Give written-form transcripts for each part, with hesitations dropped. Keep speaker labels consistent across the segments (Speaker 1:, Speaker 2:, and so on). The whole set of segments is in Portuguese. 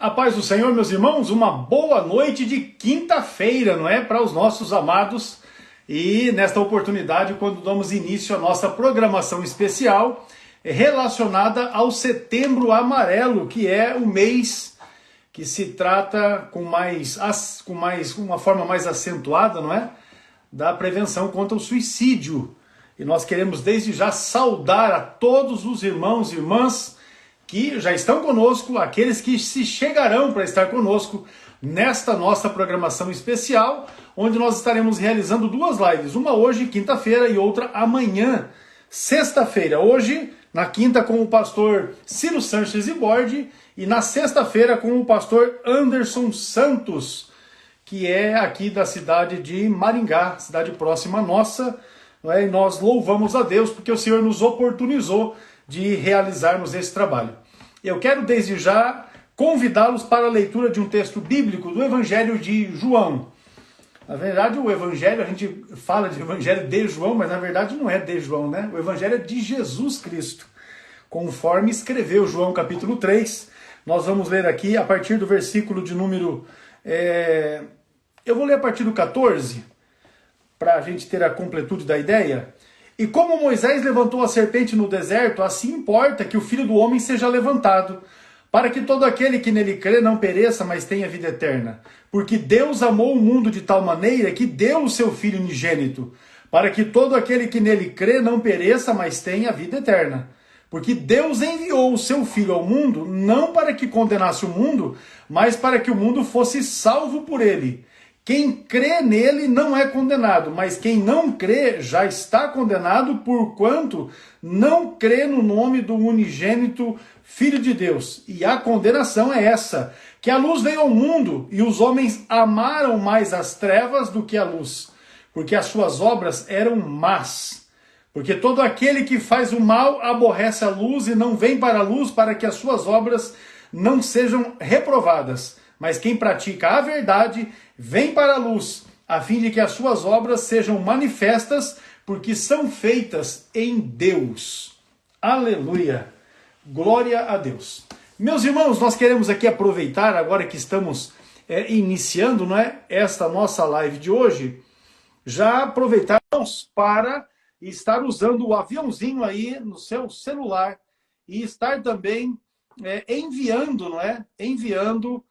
Speaker 1: A paz do Senhor, meus irmãos, uma boa noite de quinta-feira, não é? Para os nossos amados. E nesta oportunidade, quando damos início à nossa programação especial relacionada ao Setembro Amarelo, que é o mês que se trata com uma forma mais acentuada, não é? Da prevenção contra o suicídio. E nós queremos desde já saudar a todos os irmãos e irmãs que já estão conosco, aqueles que se chegarão para estar conosco nesta nossa programação especial, onde nós estaremos realizando duas lives, uma hoje, quinta-feira, e outra amanhã, sexta-feira. Hoje, na quinta, com o pastor Ciro Sanches e Bordi, e na sexta-feira com o pastor Anderson Santos, que é aqui da cidade de Maringá, cidade próxima nossa, não é? E nós louvamos a Deus porque o Senhor nos oportunizou de realizarmos esse trabalho. Eu quero desde já convidá-los para a leitura de um texto bíblico do Evangelho de João. Na verdade, o Evangelho, a gente fala de Evangelho de João, mas na verdade não é de João, né? O Evangelho é de Jesus Cristo, conforme escreveu João capítulo 3. Nós vamos ler aqui a partir do versículo de número... Eu vou ler a partir do 14, para a gente ter a completude da ideia. E como Moisés levantou a serpente no deserto, assim importa que o Filho do Homem seja levantado, para que todo aquele que nele crê não pereça, mas tenha vida eterna. Porque Deus amou o mundo de tal maneira que deu o seu Filho unigênito, para que todo aquele que nele crê não pereça, mas tenha vida eterna. Porque Deus enviou o seu Filho ao mundo, não para que condenasse o mundo, mas para que o mundo fosse salvo por ele. Quem crê nele não é condenado, mas quem não crê já está condenado, porquanto não crê no nome do unigênito Filho de Deus. E a condenação é essa, que a luz veio ao mundo e os homens amaram mais as trevas do que a luz, porque as suas obras eram más. Porque todo aquele que faz o mal aborrece a luz e não vem para a luz para que as suas obras não sejam reprovadas. Mas quem pratica a verdade vem para a luz, a fim de que as suas obras sejam manifestas, porque são feitas em Deus. Aleluia! Glória a Deus. Meus irmãos, nós queremos aqui aproveitar, agora que estamos iniciando, não é, esta nossa live de hoje, já aproveitarmos para estar usando o aviãozinho aí no seu celular e estar também enviando, não é? Enviando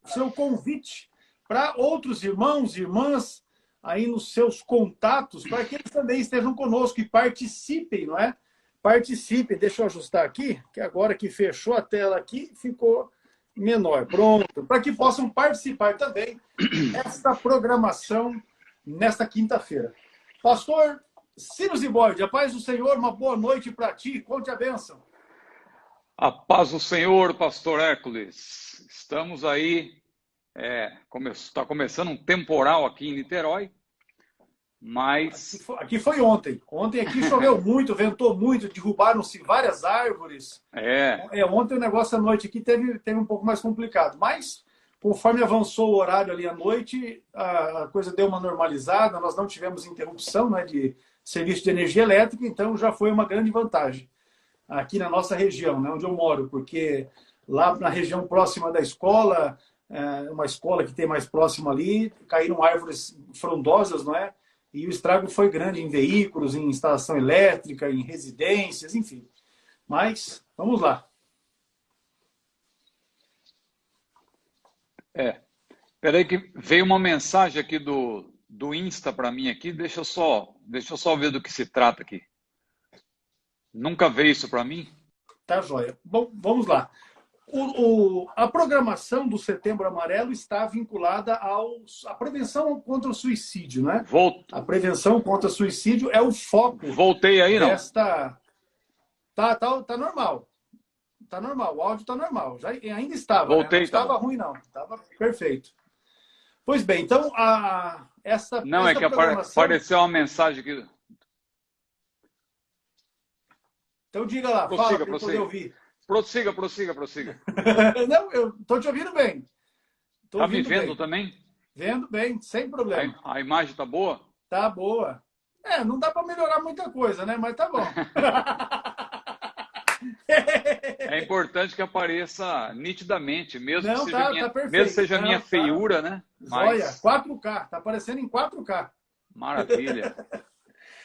Speaker 1: seu convite para outros irmãos e irmãs aí nos seus contatos, para que eles também estejam conosco e participem, não é? Participem. Deixa eu ajustar aqui, que agora que fechou a tela aqui, ficou menor. Pronto. Para que possam participar também desta programação nesta quinta-feira. Pastor Ciro Zibordi, a paz do Senhor, uma boa noite para ti. Conte a bênção.
Speaker 2: A paz do Senhor, pastor Hércules. Estamos aí, está começando um temporal aqui em Niterói, mas...
Speaker 1: Aqui foi ontem. Ontem aqui choveu muito, ventou muito, derrubaram-se várias árvores. Ontem o negócio à noite aqui teve um pouco mais complicado, mas conforme avançou o horário ali à noite, a coisa deu uma normalizada, nós não tivemos interrupção, né, de serviço de energia elétrica, então já foi uma grande vantagem aqui na nossa região, né, onde eu moro, porque lá na região próxima da escola, uma escola que tem mais próxima ali, caíram árvores frondosas, não é? E o estrago foi grande em veículos, em instalação elétrica, em residências, enfim. Mas, vamos lá.
Speaker 2: Peraí que veio uma mensagem aqui do Insta para mim aqui, deixa eu só ver do que se trata aqui. Nunca veio isso para mim?
Speaker 1: Tá joia. Bom, vamos lá. A programação do Setembro Amarelo está vinculada à prevenção contra o suicídio, né? A prevenção contra o suicídio é o foco.
Speaker 2: Voltei aí, não?
Speaker 1: Tá normal. Tá normal, o áudio tá normal. Ainda estava.
Speaker 2: Voltei,
Speaker 1: né? Não estava ruim, não. Estava perfeito. Pois bem, então essa programação...
Speaker 2: apareceu uma mensagem aqui.
Speaker 1: Então diga lá, fala para eu poder ouvir.
Speaker 2: Prossiga.
Speaker 1: Não, eu estou te ouvindo bem.
Speaker 2: Está me vendo também?
Speaker 1: Vendo bem, sem problema.
Speaker 2: A imagem está boa?
Speaker 1: Tá boa. Não dá para melhorar muita coisa, né? Mas tá bom.
Speaker 2: É importante que apareça nitidamente,
Speaker 1: Não, tá
Speaker 2: mesmo
Speaker 1: perfeito.
Speaker 2: seja minha
Speaker 1: Não, tá
Speaker 2: feiura, né?
Speaker 1: joia.
Speaker 2: Mas
Speaker 1: 4K, tá aparecendo em 4K.
Speaker 2: maravilha.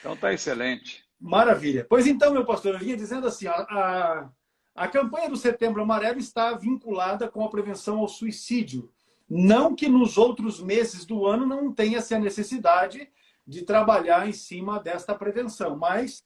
Speaker 2: Então tá excelente.
Speaker 1: Maravilha. Pois então, meu pastor, eu vinha dizendo assim, a campanha do Setembro Amarelo está vinculada com a prevenção ao suicídio. Não que nos outros meses do ano não tenha essa necessidade de trabalhar em cima desta prevenção, mas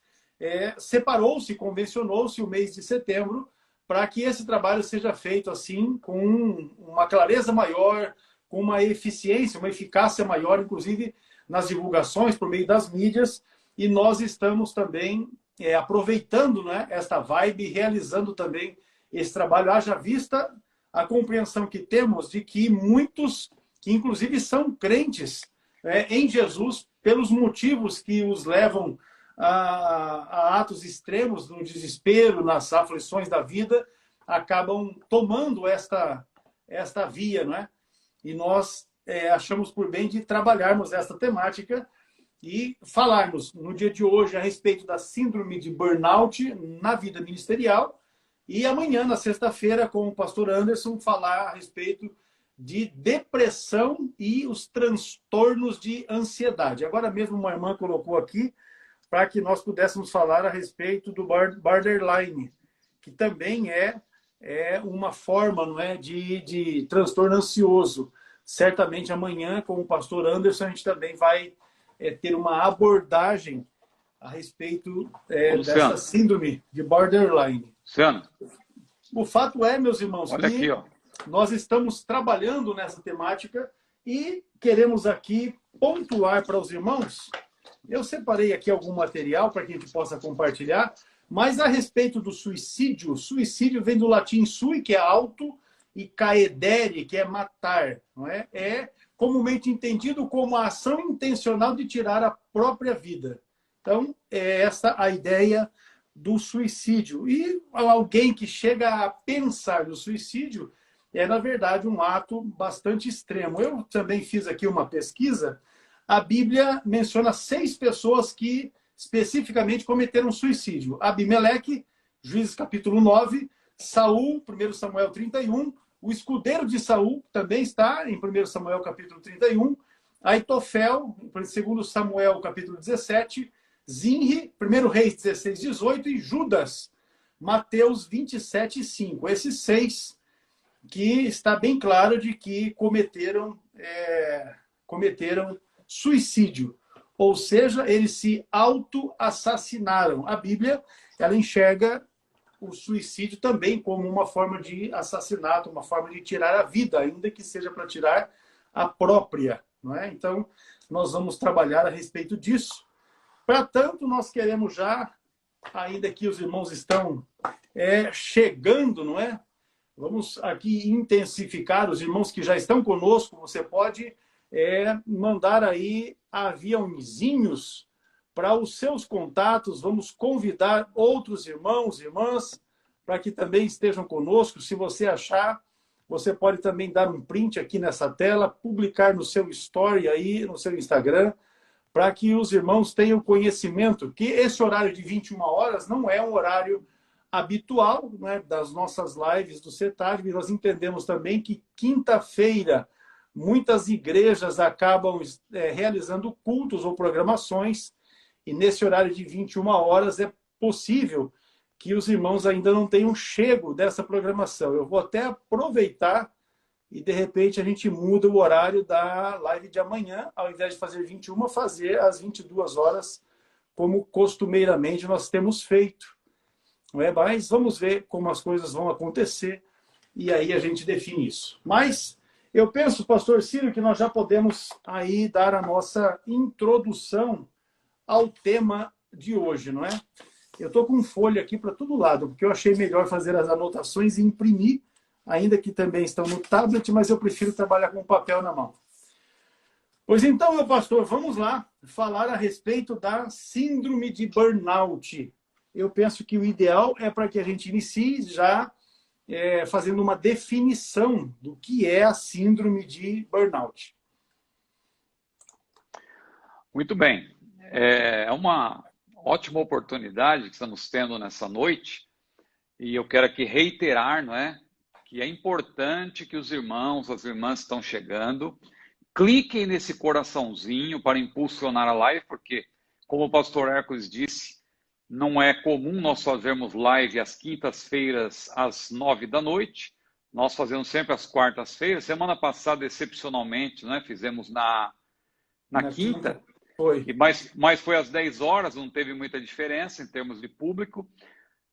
Speaker 1: separou-se, convencionou-se o mês de setembro para que esse trabalho seja feito assim com uma clareza maior, com uma eficiência, uma eficácia maior, inclusive nas divulgações por meio das mídias, e nós estamos também aproveitando, né, esta vibe, realizando também esse trabalho, haja vista a compreensão que temos de que muitos, que inclusive são crentes em Jesus, pelos motivos que os levam a atos extremos, no desespero, nas aflições da vida, acabam tomando esta via, não é? E nós achamos por bem de trabalharmos esta temática e falarmos no dia de hoje a respeito da síndrome de burnout na vida ministerial e amanhã, na sexta-feira, com o pastor Anderson, falar a respeito de depressão e os transtornos de ansiedade. Agora mesmo uma irmã colocou aqui para que nós pudéssemos falar a respeito do borderline, que também é uma forma, não é, de transtorno ansioso. Certamente amanhã, com o pastor Anderson, a gente também vai ter uma abordagem a respeito dessa síndrome de borderline.
Speaker 2: Luciano,
Speaker 1: O fato é, meus irmãos,
Speaker 2: olha aqui, ó.
Speaker 1: nós estamos trabalhando nessa temática e queremos aqui pontuar para os irmãos. Eu separei aqui algum material para que a gente possa compartilhar, mas a respeito do suicídio, suicídio vem do latim sui, que é auto, e caedere, que é matar, não é? É comumente entendido como a ação intencional de tirar a própria vida. Então, é essa a ideia do suicídio. E alguém que chega a pensar no suicídio na verdade, um ato bastante extremo. Eu também fiz aqui uma pesquisa. A Bíblia menciona 6 pessoas que especificamente cometeram suicídio. Abimeleque, Juízes capítulo 9, Saul, 1 Samuel 31, o escudeiro de Saul também está em 1 Samuel capítulo 31, Aitofel, 2 Samuel capítulo 17, Zinri, 1 Reis 16, 18 e Judas, Mateus 27, 5. Esses 6 que está bem claro de que cometeram suicídio. Ou seja, eles se auto-assassinaram. A Bíblia, ela enxerga o suicídio também como uma forma de assassinato, uma forma de tirar a vida, ainda que seja para tirar a própria. Não é? Então, nós vamos trabalhar a respeito disso. Para tanto, nós queremos já, ainda que os irmãos estão chegando, não é? Vamos aqui intensificar os irmãos que já estão conosco. Você pode mandar aí aviãozinhos para os seus contatos. Vamos convidar outros irmãos, irmãs, para que também estejam conosco. Se você achar, você pode também dar um print aqui nessa tela, publicar no seu story aí, no seu Instagram, para que os irmãos tenham conhecimento que esse horário de 21 horas não é um horário habitual, né, das nossas lives do CETAD. Nós entendemos também que quinta-feira muitas igrejas acabam realizando cultos ou programações, e nesse horário de 21 horas é possível que os irmãos ainda não tenham chego dessa programação. Eu vou até aproveitar e, de repente, a gente muda o horário da live de amanhã, ao invés de fazer 21, fazer às 22 horas, como costumeiramente nós temos feito. Não é? Mas vamos ver como as coisas vão acontecer e aí a gente define isso. Mas eu penso, pastor Ciro, que nós já podemos aí dar a nossa introdução ao tema de hoje, não é? Eu estou com folha aqui para todo lado, porque eu achei melhor fazer as anotações e imprimir, ainda que também estão no tablet, mas eu prefiro trabalhar com papel na mão. Pois então, meu pastor, vamos lá falar a respeito da síndrome de burnout. Eu penso que o ideal é para que a gente inicie já fazendo uma definição do que é a síndrome de burnout.
Speaker 2: Muito bem. É uma ótima oportunidade que estamos tendo nessa noite E eu quero aqui reiterar, não é, que é importante que os irmãos, as irmãs que estão chegando, cliquem nesse coraçãozinho para impulsionar a live, porque, como o pastor Hércules disse, não é comum nós fazermos live às quintas-feiras, às 9 da noite. Nós fazemos sempre às quartas-feiras. Semana passada, excepcionalmente, né, fizemos na quinta.
Speaker 1: Foi.
Speaker 2: Mas foi às 10 horas, não teve muita diferença em termos de público,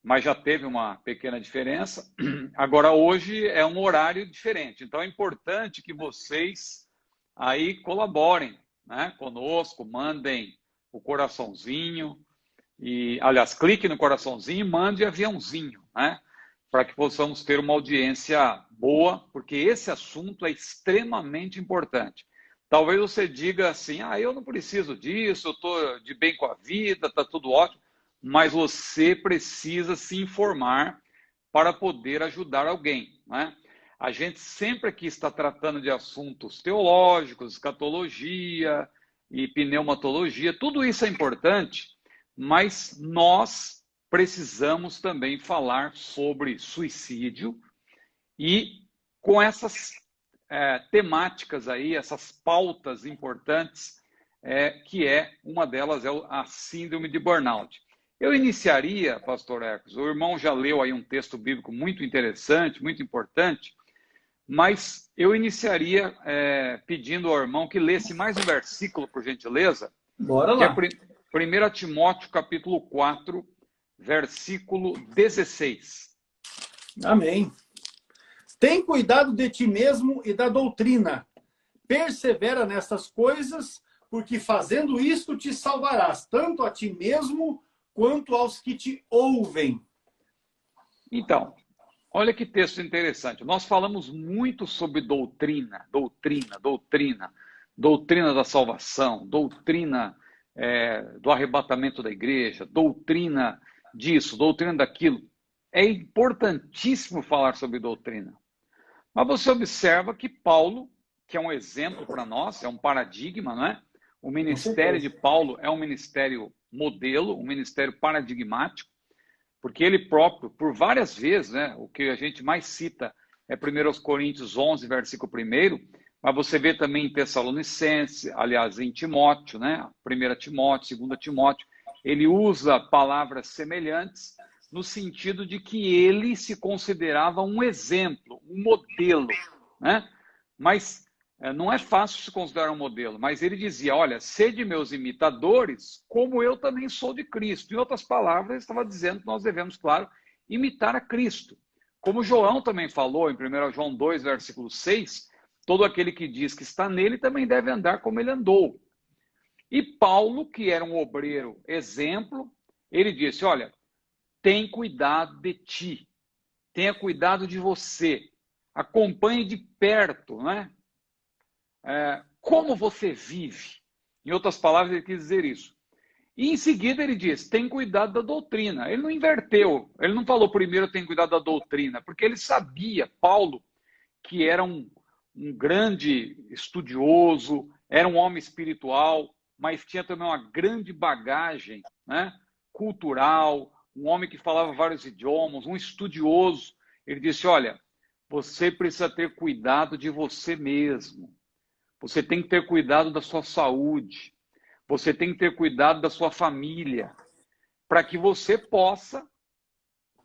Speaker 2: mas já teve uma pequena diferença. Agora, hoje é um horário diferente. Então, é importante que vocês aí colaborem, né, conosco, mandem o coraçãozinho, e, aliás, clique no coraçãozinho e mande aviãozinho, né, para que possamos ter uma audiência boa, porque esse assunto é extremamente importante. Talvez você diga assim, eu não preciso disso, eu estou de bem com a vida, está tudo ótimo, mas você precisa se informar para poder ajudar alguém, né? A gente sempre aqui está tratando de assuntos teológicos, escatologia e pneumatologia, tudo isso é importante, mas nós precisamos também falar sobre suicídio e com essas temáticas aí, essas pautas importantes, que uma delas é a síndrome de burnout. Eu iniciaria, pastor Hércules, o irmão já leu aí um texto bíblico muito interessante, muito importante, mas eu iniciaria pedindo ao irmão que lesse mais um versículo, por gentileza.
Speaker 1: Bora lá.
Speaker 2: Que é 1 Timóteo, capítulo 4, versículo 16.
Speaker 1: Amém. Tem cuidado de ti mesmo e da doutrina. Persevera nessas coisas, porque fazendo isto te salvarás, tanto a ti mesmo quanto aos que te ouvem.
Speaker 2: Então, olha que texto interessante. Nós falamos muito sobre doutrina da salvação, doutrina do arrebatamento da igreja, doutrina disso, doutrina daquilo. É importantíssimo falar sobre doutrina. Mas você observa que Paulo, que é um exemplo para nós, é um paradigma, não é? O ministério de Paulo é um ministério modelo, um ministério paradigmático, porque ele próprio, por várias vezes, né, o que a gente mais cita é 1 Coríntios 11, versículo 1, mas você vê também em Tessalonicenses, aliás, em Timóteo, né, 1 Timóteo, 2 Timóteo, ele usa palavras semelhantes no sentido de que ele se considerava um exemplo, um modelo, né? Mas não é fácil se considerar um modelo, mas ele dizia, olha, sede meus imitadores, como eu também sou de Cristo. Em outras palavras, ele estava dizendo que nós devemos, claro, imitar a Cristo. Como João também falou, em 1 João 2, versículo 6, todo aquele que diz que está nele também deve andar como ele andou. E Paulo, que era um obreiro exemplo, ele disse, olha, tem cuidado de ti, tenha cuidado de você, acompanhe de perto, né? Como você vive. Em outras palavras, ele quis dizer isso. E em seguida ele diz, tem cuidado da doutrina. Ele não inverteu, ele não falou primeiro tem cuidado da doutrina, porque ele sabia, Paulo, que era um grande estudioso, era um homem espiritual, mas tinha também uma grande bagagem, né, cultural, um homem que falava vários idiomas, um estudioso. Ele disse, olha, você precisa ter cuidado de você mesmo. Você tem que ter cuidado da sua saúde. Você tem que ter cuidado da sua família. Para que você possa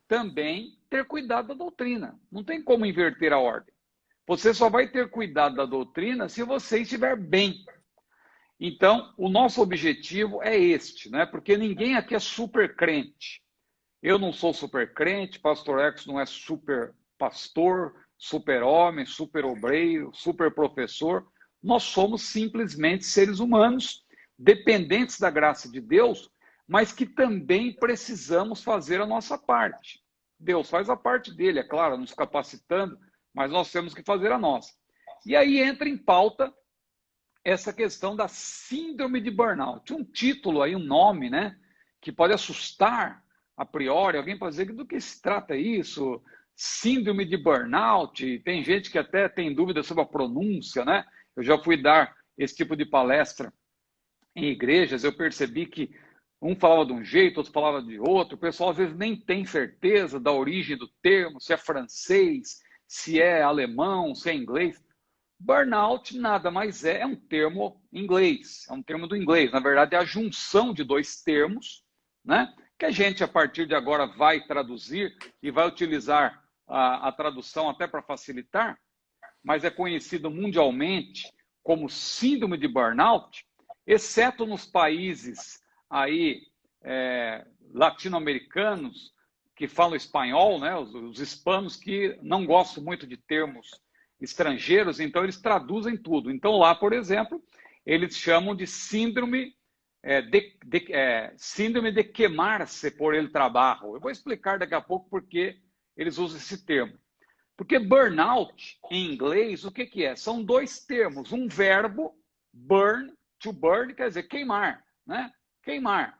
Speaker 2: também ter cuidado da doutrina. Não tem como inverter a ordem. Você só vai ter cuidado da doutrina se você estiver bem. Então, o nosso objetivo é este, né? Porque ninguém aqui é super crente. Eu não sou super crente, pastor X não é super pastor, super homem, super obreiro, super professor. Nós somos simplesmente seres humanos, dependentes da graça de Deus, mas que também precisamos fazer a nossa parte. Deus faz a parte dele, é claro, nos capacitando, mas nós temos que fazer a nossa. E aí entra em pauta essa questão da síndrome de burnout. Um título aí, um nome, né, que pode assustar a priori. Alguém pode dizer do que se trata isso? Síndrome de burnout. Tem gente que até tem dúvida sobre a pronúncia, né? Eu já fui dar esse tipo de palestra em igrejas, eu percebi que Um falava de um jeito, outro falava de outro. O pessoal às vezes nem tem certeza da origem do termo, se é francês, se é alemão, se é inglês. Burnout nada mais é um termo inglês, é um termo do inglês. Na verdade, é a junção de dois termos, né? Que a gente, a partir de agora, vai traduzir e vai utilizar a tradução até para facilitar, mas é conhecido mundialmente como síndrome de burnout, exceto nos países aí latino-americanos que falam espanhol, né? Os hispanos que não gostam muito de termos estrangeiros, então eles traduzem tudo. Então lá, por exemplo, eles chamam de síndrome síndrome de queimar-se por el trabalho. Eu vou explicar daqui a pouco porque eles usam esse termo. Porque burnout, em inglês, o que que é? São dois termos. Um verbo, burn, to burn, quer dizer queimar, né? Queimar.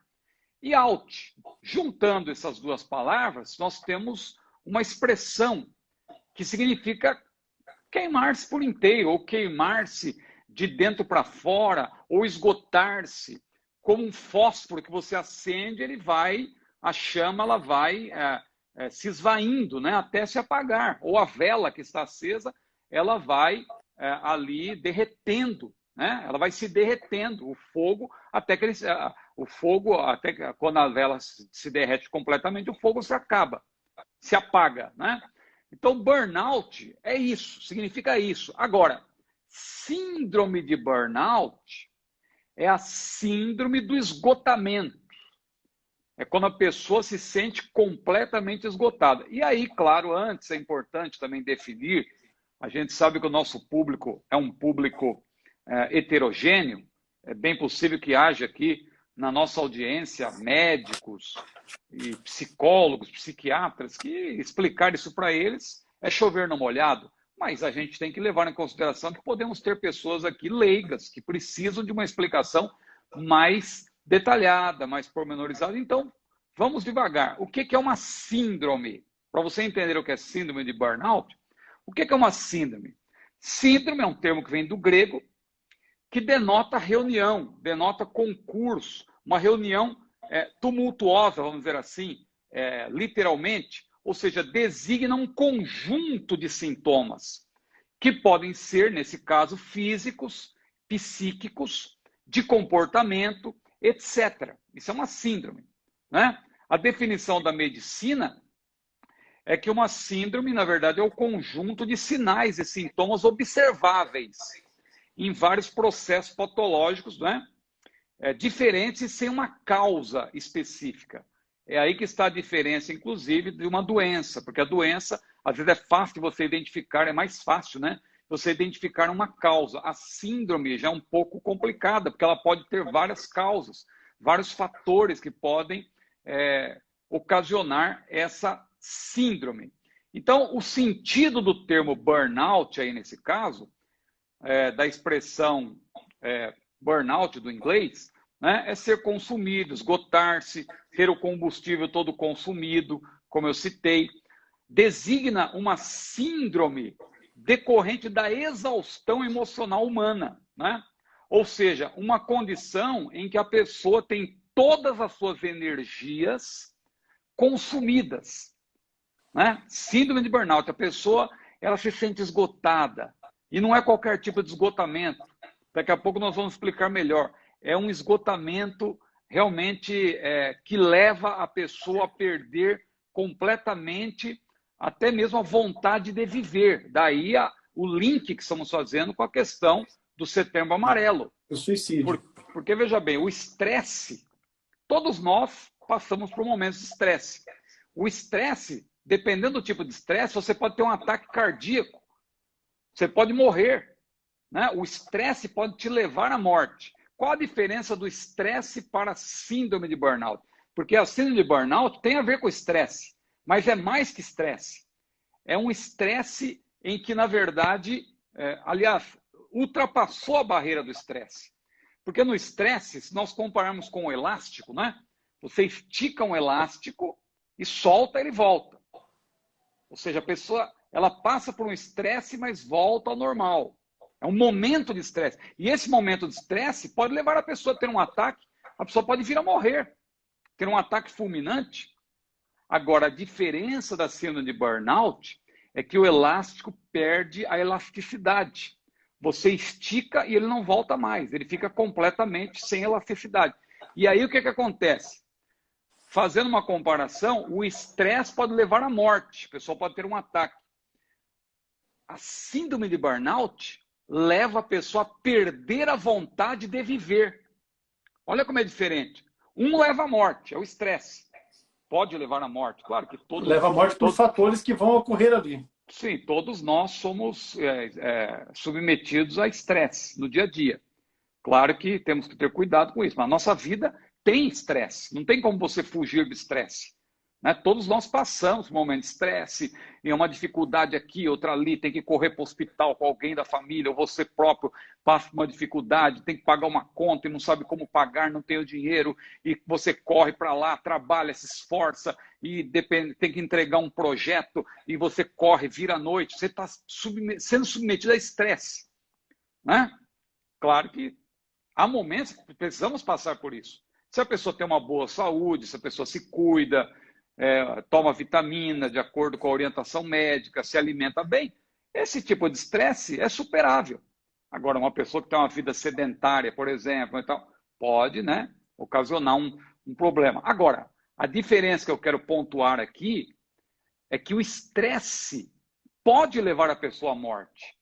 Speaker 2: E out. Juntando essas duas palavras, nós temos uma expressão que significa queimar-se por inteiro, ou queimar-se de dentro para fora, ou esgotar-se. Como um fósforo que você acende, a chama ela vai se esvaindo, né, até se apagar. Ou a vela que está acesa, ela vai ali derretendo, né? Ela vai se derretendo, o fogo, até que quando a vela se derrete completamente, o fogo se acaba, se apaga, né? Então, burnout é isso, significa isso. Agora, síndrome de burnout é a síndrome do esgotamento. É quando a pessoa se sente completamente esgotada. E aí, claro, antes é importante também definir, a gente sabe que o nosso público é um público heterogêneo, é bem possível que haja aqui na nossa audiência médicos e psicólogos, psiquiatras, que explicar isso para eles é chover no molhado. Mas a gente tem que levar em consideração que podemos ter pessoas aqui leigas, que precisam de uma explicação mais detalhada, mais pormenorizada. Então, vamos devagar. O que é uma síndrome? Para você entender o que é síndrome de burnout, o que é uma síndrome? Síndrome é um termo que vem do grego, que denota reunião, denota concurso, uma reunião tumultuosa, vamos dizer assim, literalmente, ou seja, designa um conjunto de sintomas que podem ser, nesse caso, físicos, psíquicos, de comportamento, etc. Isso é uma síndrome, né? A definição da medicina é que uma síndrome, na verdade, é o conjunto de sinais e sintomas observáveis em vários processos patológicos, né? Diferentes e sem uma causa específica. É aí que está a diferença, inclusive, de uma doença, porque a doença, às vezes, é fácil de você identificar, é mais fácil, né? Você identificar uma causa. A síndrome já é um pouco complicada, porque ela pode ter várias causas, vários fatores que podem ocasionar essa síndrome. Então, o sentido do termo burnout, aí nesse caso, da expressão burnout do inglês, né, é ser consumido, esgotar-se, ter o combustível todo consumido, como eu citei. Designa uma síndrome decorrente da exaustão emocional humana, né? Ou seja, uma condição em que a pessoa tem todas as suas energias consumidas, né? Síndrome de burnout, a pessoa ela se sente esgotada, e não é qualquer tipo de esgotamento. Daqui a pouco nós vamos explicar melhor. É um esgotamento realmente que leva a pessoa a perder completamente até mesmo a vontade de viver. Daí o link que estamos fazendo com a questão do Setembro Amarelo.
Speaker 1: O suicídio.
Speaker 2: Porque, veja bem, o estresse, todos nós passamos por momentos de estresse. O estresse, dependendo do tipo de estresse, você pode ter um ataque cardíaco. Você pode morrer, né? O estresse pode te levar à morte. Qual a diferença do estresse para a síndrome de burnout? Porque a síndrome de burnout tem a ver com estresse, mas é mais que estresse. É um estresse em que, na verdade, aliás, ultrapassou a barreira do estresse. Porque no estresse, se nós compararmos com o elástico, né? Você estica um elástico e solta, ele volta. Ou seja, a pessoa ela passa por um estresse, mas volta ao normal. É um momento de estresse. E esse momento de estresse pode levar a pessoa a ter um ataque, a pessoa pode vir a morrer. ter um ataque fulminante. Agora, a diferença da síndrome de burnout é que o elástico perde a elasticidade. Você estica e ele não volta mais, ele fica completamente sem elasticidade. E aí o que acontece? Fazendo uma comparação, o estresse pode levar à morte, a pessoa pode ter um ataque. A síndrome de burnout leva a pessoa a perder a vontade de viver. Olha como é diferente. Um leva à morte, é o estresse. Pode levar à morte, claro que todos...
Speaker 1: Leva à morte por fatores que vão ocorrer ali.
Speaker 2: Sim, todos nós somos submetidos a estresse no dia a dia. Claro que temos que ter cuidado com isso, mas a nossa vida tem estresse, não tem como você fugir do estresse. Né? Todos nós passamos por um momento de estresse, e uma dificuldade aqui, outra ali, tem que correr para o hospital com alguém da família, ou você próprio passa por uma dificuldade, tem que pagar uma conta e não sabe como pagar, não tem o dinheiro, e você corre para lá, trabalha, se esforça, e tem que entregar um projeto, e você corre, vira à noite, você está sendo submetido a estresse. Né? Claro que há momentos que precisamos passar por isso. Se a pessoa tem uma boa saúde, se a pessoa se cuida, toma vitamina de acordo com a orientação médica, se alimenta bem, esse tipo de estresse é superável. Agora, uma pessoa que tem uma vida sedentária, por exemplo, então, pode, né, ocasionar um problema. Agora, a diferença que eu quero pontuar aqui é que o estresse pode levar a pessoa à morte.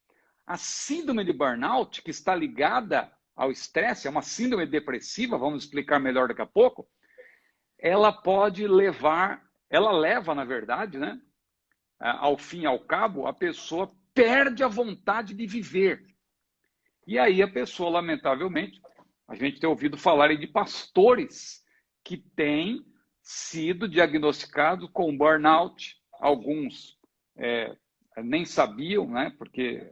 Speaker 2: A síndrome de burnout, que está ligada ao estresse, é uma síndrome depressiva, vamos explicar melhor daqui a pouco, ela pode levar, ela leva, na verdade, né, ao fim e ao cabo, a pessoa perde a vontade de viver. E aí a pessoa, lamentavelmente, a gente tem ouvido falar de pastores que têm sido diagnosticados com burnout, alguns nem sabiam, né, porque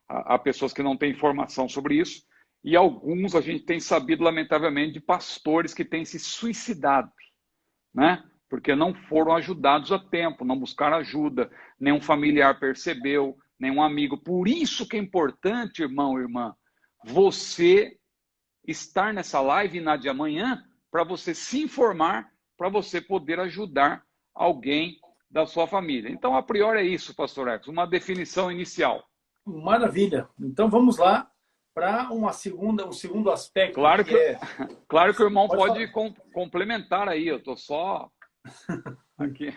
Speaker 2: há pessoas que não têm informação sobre isso, e alguns a gente tem sabido, lamentavelmente, de pastores que têm se suicidado, né? Porque não foram ajudados a tempo, não buscaram ajuda, nenhum familiar percebeu, nenhum amigo. Por isso que é importante, irmão, irmã, você estar nessa live na de amanhã, para você se informar, para você poder ajudar alguém da sua família. Então, a priori é isso, pastor Ecos, uma definição inicial.
Speaker 1: Maravilha. Então, vamos lá para um segundo aspecto.
Speaker 2: Claro que o irmão pode complementar aí, eu estou só aqui.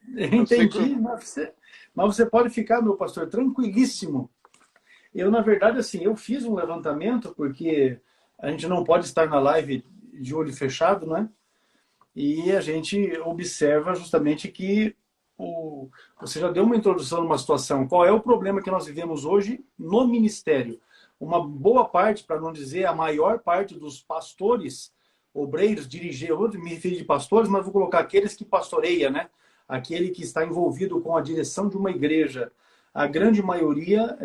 Speaker 1: Entendi, mas você pode ficar, meu pastor, tranquilíssimo. Eu, na verdade, assim, eu fiz um levantamento, porque a gente não pode estar na live de olho fechado, né? E a gente observa justamente que você já deu uma introdução numa situação. Qual é o problema que nós vivemos hoje no ministério? Uma boa parte, para não dizer a maior parte dos pastores, obreiros, dirigentes, eu vou me referir de pastores, mas vou colocar aqueles que pastoreia, né? Aquele que está envolvido com a direção de uma igreja. A grande maioria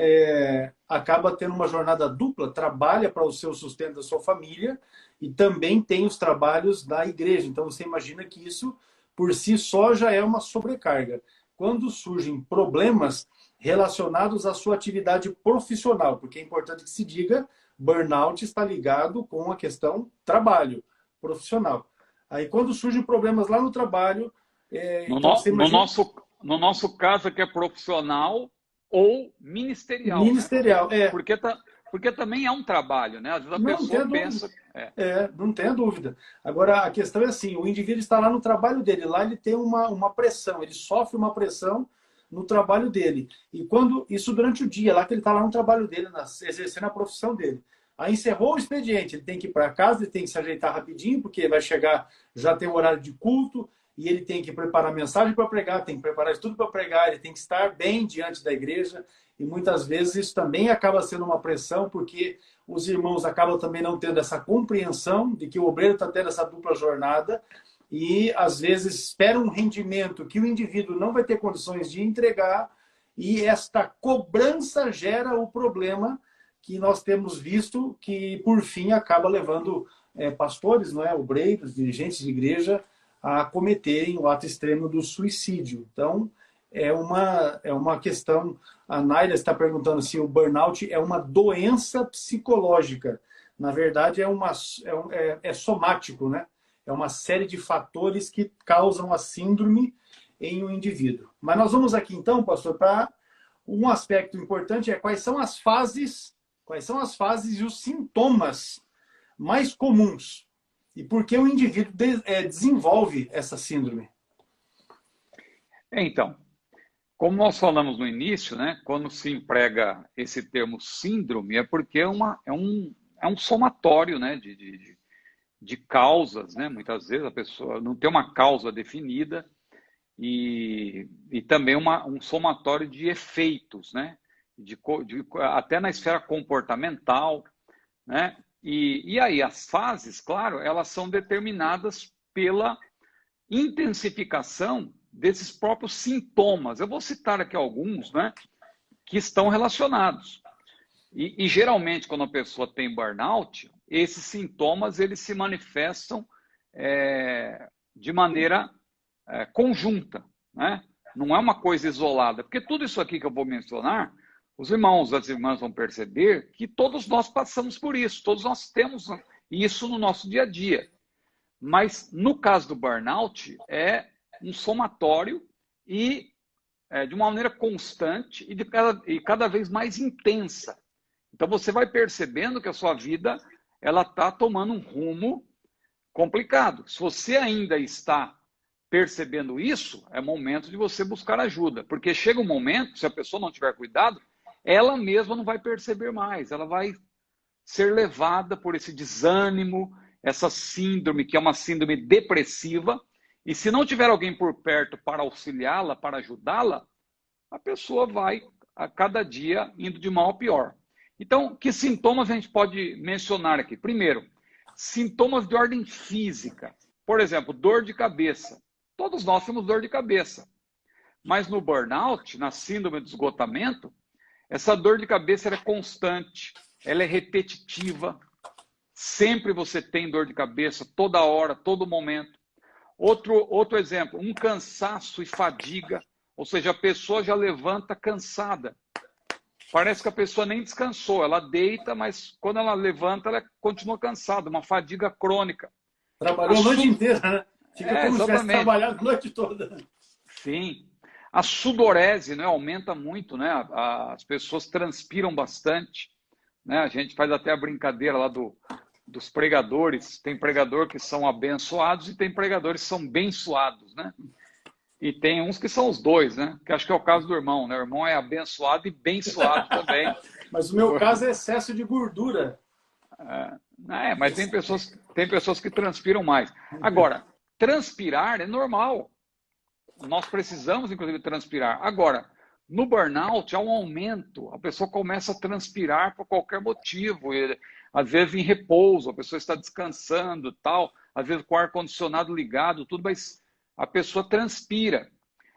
Speaker 1: acaba tendo uma jornada dupla, trabalha para o seu sustento da sua família e também tem os trabalhos da igreja. Então você imagina que isso, por si só, já é uma sobrecarga. Quando surgem problemas relacionados à sua atividade profissional, porque é importante que se diga, burnout está ligado com a questão trabalho profissional. Aí quando surgem problemas lá no trabalho...
Speaker 2: No nosso caso que é profissional ou ministerial.
Speaker 1: Ministerial,
Speaker 2: né? Porque também é um trabalho, né? Às vezes a pessoa pensa...
Speaker 1: não tenha dúvida. Agora, a questão é assim, o indivíduo está lá no trabalho dele, lá ele tem uma pressão, ele sofre uma pressão no trabalho dele. E isso durante o dia, lá que ele está lá no trabalho dele, exercendo a profissão dele. Aí encerrou o expediente, ele tem que ir para casa, ele tem que se ajeitar rapidinho, porque vai chegar, já tem o horário de culto, e ele tem que preparar mensagem para pregar, tem que preparar tudo para pregar, ele tem que estar bem diante da igreja, e muitas vezes isso também acaba sendo uma pressão, porque os irmãos acabam também não tendo essa compreensão de que o obreiro está tendo essa dupla jornada, e às vezes espera um rendimento que o indivíduo não vai ter condições de entregar, e esta cobrança gera o problema que nós temos visto, que por fim acaba levando pastores, não é, obreiros, dirigentes de igreja, a cometerem o ato extremo do suicídio. Então, é uma questão... A Naira está perguntando se o burnout é uma doença psicológica. Na verdade, é somático, né? É uma série de fatores que causam a síndrome em um indivíduo. Mas nós vamos aqui então, pastor, para um aspecto importante, quais são as fases e os sintomas mais comuns e por que o indivíduo desenvolve essa síndrome.
Speaker 2: Então, como nós falamos no início, né, quando se emprega esse termo síndrome, é porque é um somatório, né, de causas, né? Muitas vezes a pessoa não tem uma causa definida e também um somatório de efeitos, né? Até na esfera comportamental, né? E aí as fases, claro, elas são determinadas pela intensificação desses próprios sintomas. Eu vou citar aqui alguns, né, que estão relacionados. E geralmente, quando a pessoa tem burnout, esses sintomas eles se manifestam de maneira conjunta, né? Não é uma coisa isolada. Porque tudo isso aqui que eu vou mencionar, os irmãos e as irmãs vão perceber que todos nós passamos por isso, todos nós temos isso no nosso dia a dia. Mas no caso do burnout, é um somatório e de uma maneira constante e cada vez mais intensa. Então você vai percebendo que a sua vida ela está tomando um rumo complicado. Se você ainda está percebendo isso, é momento de você buscar ajuda. Porque chega um momento, se a pessoa não tiver cuidado, ela mesma não vai perceber mais. Ela vai ser levada por esse desânimo, essa síndrome, que é uma síndrome depressiva. E se não tiver alguém por perto para auxiliá-la, para ajudá-la, a pessoa vai a cada dia indo de mal a pior. Então, que sintomas a gente pode mencionar aqui? Primeiro, sintomas de ordem física. Por exemplo, dor de cabeça. Todos nós temos dor de cabeça. Mas no burnout, na síndrome de esgotamento, essa dor de cabeça é constante, ela é repetitiva. Sempre você tem dor de cabeça, toda hora, todo momento. Outro exemplo, um cansaço e fadiga. Ou seja, a pessoa já levanta cansada. Parece que a pessoa nem descansou, ela deita, mas quando ela levanta, ela continua cansada, uma fadiga crônica.
Speaker 1: Trabalhou a noite inteira, né? Fica como se tivesse trabalhado a noite toda.
Speaker 2: Sim. A sudorese, né, aumenta muito, né? As pessoas transpiram bastante, né? A gente faz até a brincadeira lá dos pregadores. Tem pregador que são abençoados e tem pregadores que são bençoados, né? E tem uns que são os dois, né? Que acho que é o caso do irmão, né? O irmão é abençoado e bençoado também.
Speaker 1: Mas o meu caso é excesso de gordura.
Speaker 2: Mas tem pessoas que transpiram mais. Agora, transpirar é normal. Nós precisamos, inclusive, transpirar. Agora, no burnout, há um aumento. A pessoa começa a transpirar por qualquer motivo. Às vezes em repouso, a pessoa está descansando, tal. Às vezes com o ar-condicionado ligado, tudo, mas a pessoa transpira.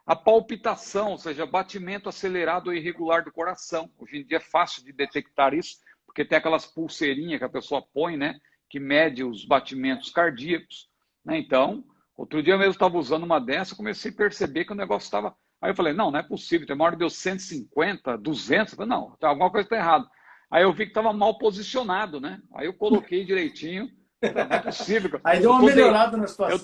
Speaker 2: A palpitação, ou seja, batimento acelerado ou irregular do coração. Hoje em dia é fácil de detectar isso, porque tem aquelas pulseirinhas que a pessoa põe, né, que mede os batimentos cardíacos. Né? Então, outro dia mesmo eu estava usando uma dessa, comecei a perceber que o negócio estava... Aí eu falei, não é possível, tem uma hora deu 150, 200, eu falei, não, alguma coisa está errada. Aí eu vi que estava mal posicionado, né? Aí eu coloquei direitinho. Não é possível.
Speaker 1: Aí deu uma melhorada na situação.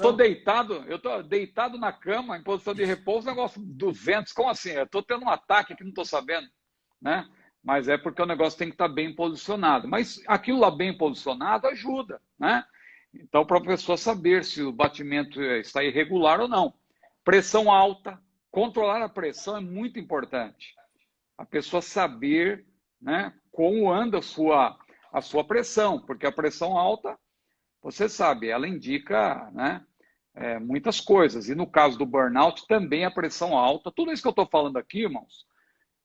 Speaker 2: Eu tô deitado na cama, em posição de repouso, negócio 200. Como assim? Eu tô tendo um ataque aqui, não tô sabendo, né? Mas é porque o negócio tem que estar bem posicionado. Mas aquilo lá bem posicionado ajuda, né? Então, para a pessoa saber se o batimento está irregular ou não. Pressão alta, controlar a pressão é muito importante. A pessoa saber, né, como anda a sua pressão, porque a pressão alta, você sabe, ela indica, né, muitas coisas. E no caso do burnout, também a pressão alta. Tudo isso que eu estou falando aqui, irmãos,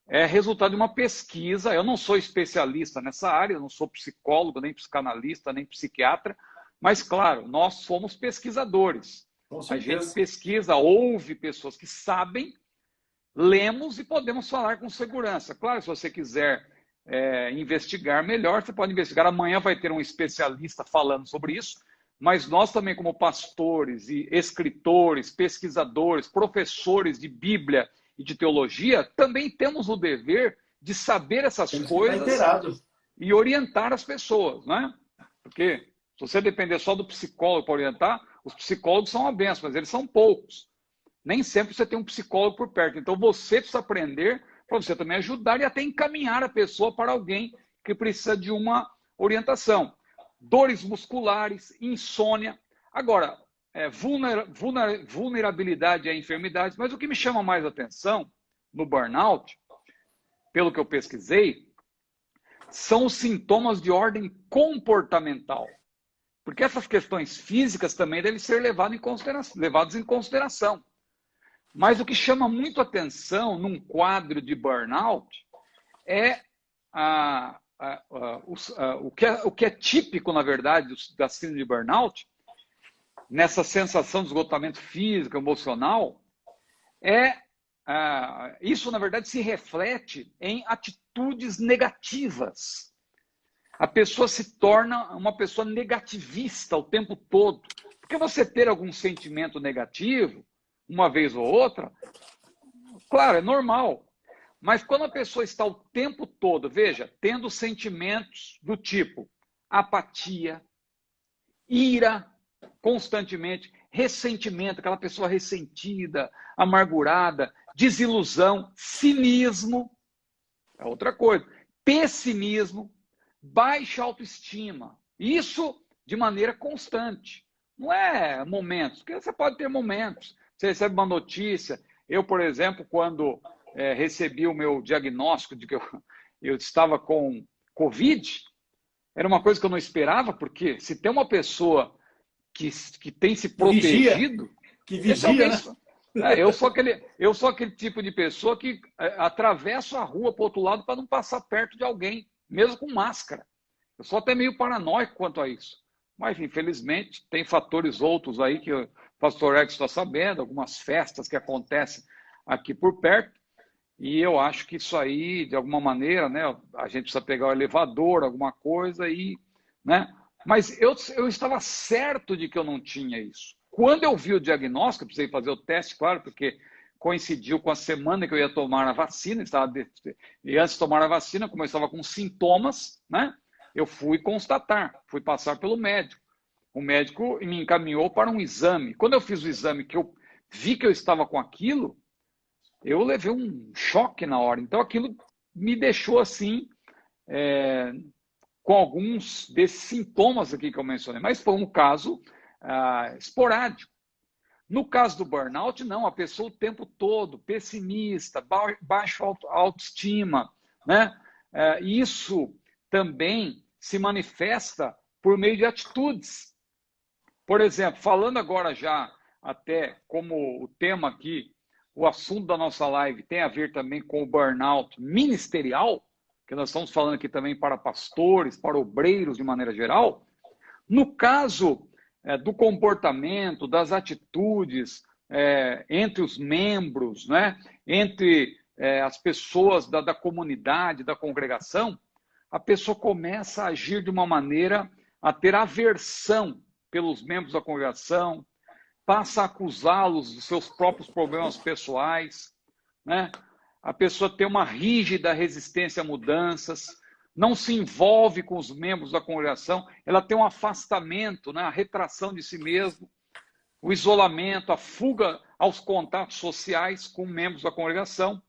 Speaker 2: é resultado de uma pesquisa. Eu não sou especialista nessa área, eu não sou psicólogo, nem psicanalista, nem psiquiatra, mas, claro, nós somos pesquisadores. A gente pesquisa, ouve pessoas que sabem, lemos e podemos falar com segurança. Claro, se você quiser investigar melhor, você pode investigar. Amanhã vai ter um especialista falando sobre isso, mas nós também, como pastores e escritores, pesquisadores, professores de Bíblia e de teologia, também temos o dever de saber essas coisas e orientar as pessoas, né? Porque se você depender só do psicólogo para orientar, Os psicólogos são uma benção, mas eles são poucos. Nem sempre você tem um psicólogo por perto. Então você precisa aprender para você também ajudar e até encaminhar a pessoa para alguém que precisa de uma orientação. Dores musculares, insônia. Agora, vulnerabilidade a enfermidades, mas o que me chama mais atenção no burnout, pelo que eu pesquisei, são os sintomas de ordem comportamental. Porque essas questões físicas também devem ser levadas em consideração. Mas o que chama muito atenção num quadro de burnout é o que é típico, na verdade, da síndrome de burnout, nessa sensação de esgotamento físico, emocional, isso, na verdade, se reflete em atitudes negativas. A pessoa se torna uma pessoa negativista o tempo todo. Porque você ter algum sentimento negativo, uma vez ou outra, claro, é normal. Mas quando a pessoa está o tempo todo, veja, tendo sentimentos do tipo apatia, ira, constantemente, ressentimento, aquela pessoa ressentida, amargurada, desilusão, cinismo, é outra coisa, pessimismo, baixa autoestima, isso de maneira constante, não é momentos, porque você pode ter momentos, você recebe uma notícia, eu, por exemplo, quando recebi o meu diagnóstico de que eu estava com Covid, era uma coisa que eu não esperava, porque se tem uma pessoa que tem se protegido...
Speaker 1: Que vigia, né?
Speaker 2: Eu sou aquele tipo de pessoa que atravesso a rua para o outro lado para não passar perto de alguém, mesmo com máscara. Eu sou até meio paranoico quanto a isso. Mas, infelizmente, tem fatores outros aí que o pastor Edson está sabendo, algumas festas que acontecem aqui por perto, e eu acho que isso aí, de alguma maneira, né, a gente precisa pegar o elevador, alguma coisa, né? Mas eu estava certo de que eu não tinha isso. Quando eu vi o diagnóstico, eu precisei fazer o teste, claro, porque coincidiu com a semana que eu ia tomar a vacina, e antes de tomar a vacina, como eu estava com sintomas, né, eu fui constatar, fui passar pelo médico. O médico me encaminhou para um exame. Quando eu fiz o exame, que eu vi que eu estava com aquilo, eu levei um choque na hora. Então, aquilo me deixou assim, com alguns desses sintomas aqui que eu mencionei. Mas foi um caso esporádico. No caso do burnout, não. A pessoa o tempo todo, pessimista, baixa autoestima, né? Isso também se manifesta por meio de atitudes. Por exemplo, falando agora já até como o tema aqui, o assunto da nossa live tem a ver também com o burnout ministerial, que nós estamos falando aqui também para pastores, para obreiros de maneira geral. No caso do comportamento, das atitudes entre os membros, né? Entre as pessoas da comunidade, da congregação, a pessoa começa a agir de uma maneira a ter aversão pelos membros da congregação, passa a acusá-los dos seus próprios problemas pessoais, né? A pessoa tem uma rígida resistência a mudanças, não se envolve com os membros da congregação, ela tem um afastamento, né? A retração de si mesmo, o isolamento, a fuga aos contatos sociais com membros da congregação.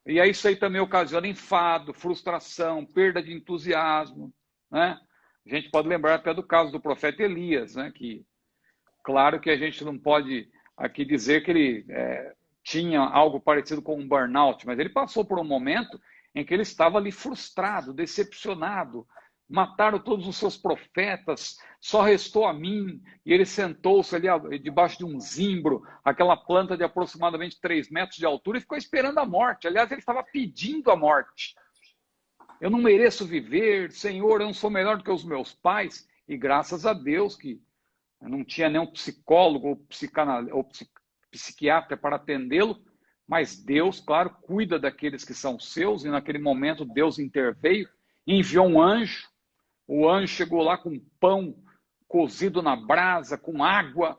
Speaker 2: E aí isso aí também ocasiona enfado, frustração, perda de entusiasmo, né? A gente pode lembrar até do caso do profeta Elias, né? Que, claro que a gente não pode aqui dizer que ele tinha algo parecido com um burnout, mas ele passou por um momento em que ele estava ali frustrado, decepcionado. Mataram todos os seus profetas, só restou a mim. E ele sentou-se ali debaixo de um zimbro, aquela planta de aproximadamente 3 metros de altura, e ficou esperando a morte. Aliás, ele estava pedindo a morte. Eu não mereço viver, Senhor, eu não sou melhor do que os meus pais. E graças a Deus que não tinha nenhum psicólogo ou psiquiatra para atendê-lo, mas Deus, claro, cuida daqueles que são seus, e naquele momento Deus interveio e enviou um anjo. O anjo chegou lá com pão cozido na brasa, com água,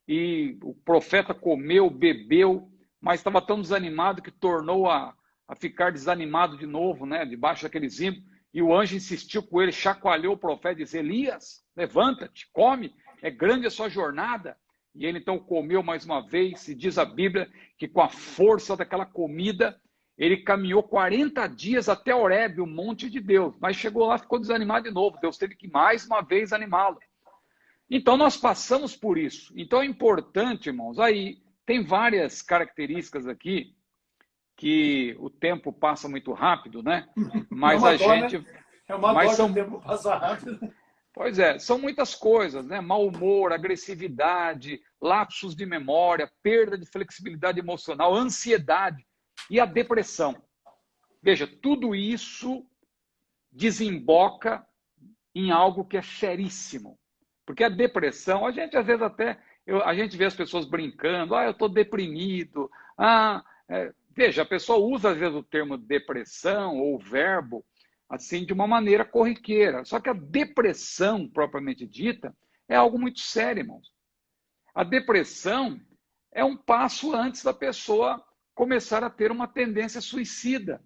Speaker 2: e o profeta comeu, bebeu, mas estava tão desanimado que tornou a ficar desanimado de novo, né, debaixo daquele zimbro, e o anjo insistiu com ele, chacoalhou o profeta e disse: Elias, levanta-te, come, é grande a sua jornada. E ele então comeu mais uma vez, e diz a Bíblia que com a força daquela comida, ele caminhou 40 dias até Horebe, o monte de Deus. Mas chegou lá, ficou desanimado de novo. Deus teve que mais uma vez animá-lo. Então nós passamos por isso. Então é importante, irmãos, aí tem várias características aqui que o tempo passa muito rápido, né? Mas
Speaker 1: a gente... Né? É uma dó que o tempo passa rápido.
Speaker 2: Pois é, são muitas coisas, né? Mau humor, agressividade, lapsos de memória, perda de flexibilidade emocional, ansiedade e a depressão. Veja, tudo isso desemboca em algo que é seríssimo. Porque a depressão, a gente às vezes até, a gente vê as pessoas brincando, eu estou deprimido. Veja, a pessoa usa às vezes o termo depressão ou o verbo assim de uma maneira corriqueira. Só que a depressão, propriamente dita, é algo muito sério, irmãos. A depressão é um passo antes da pessoa começar a ter uma tendência suicida.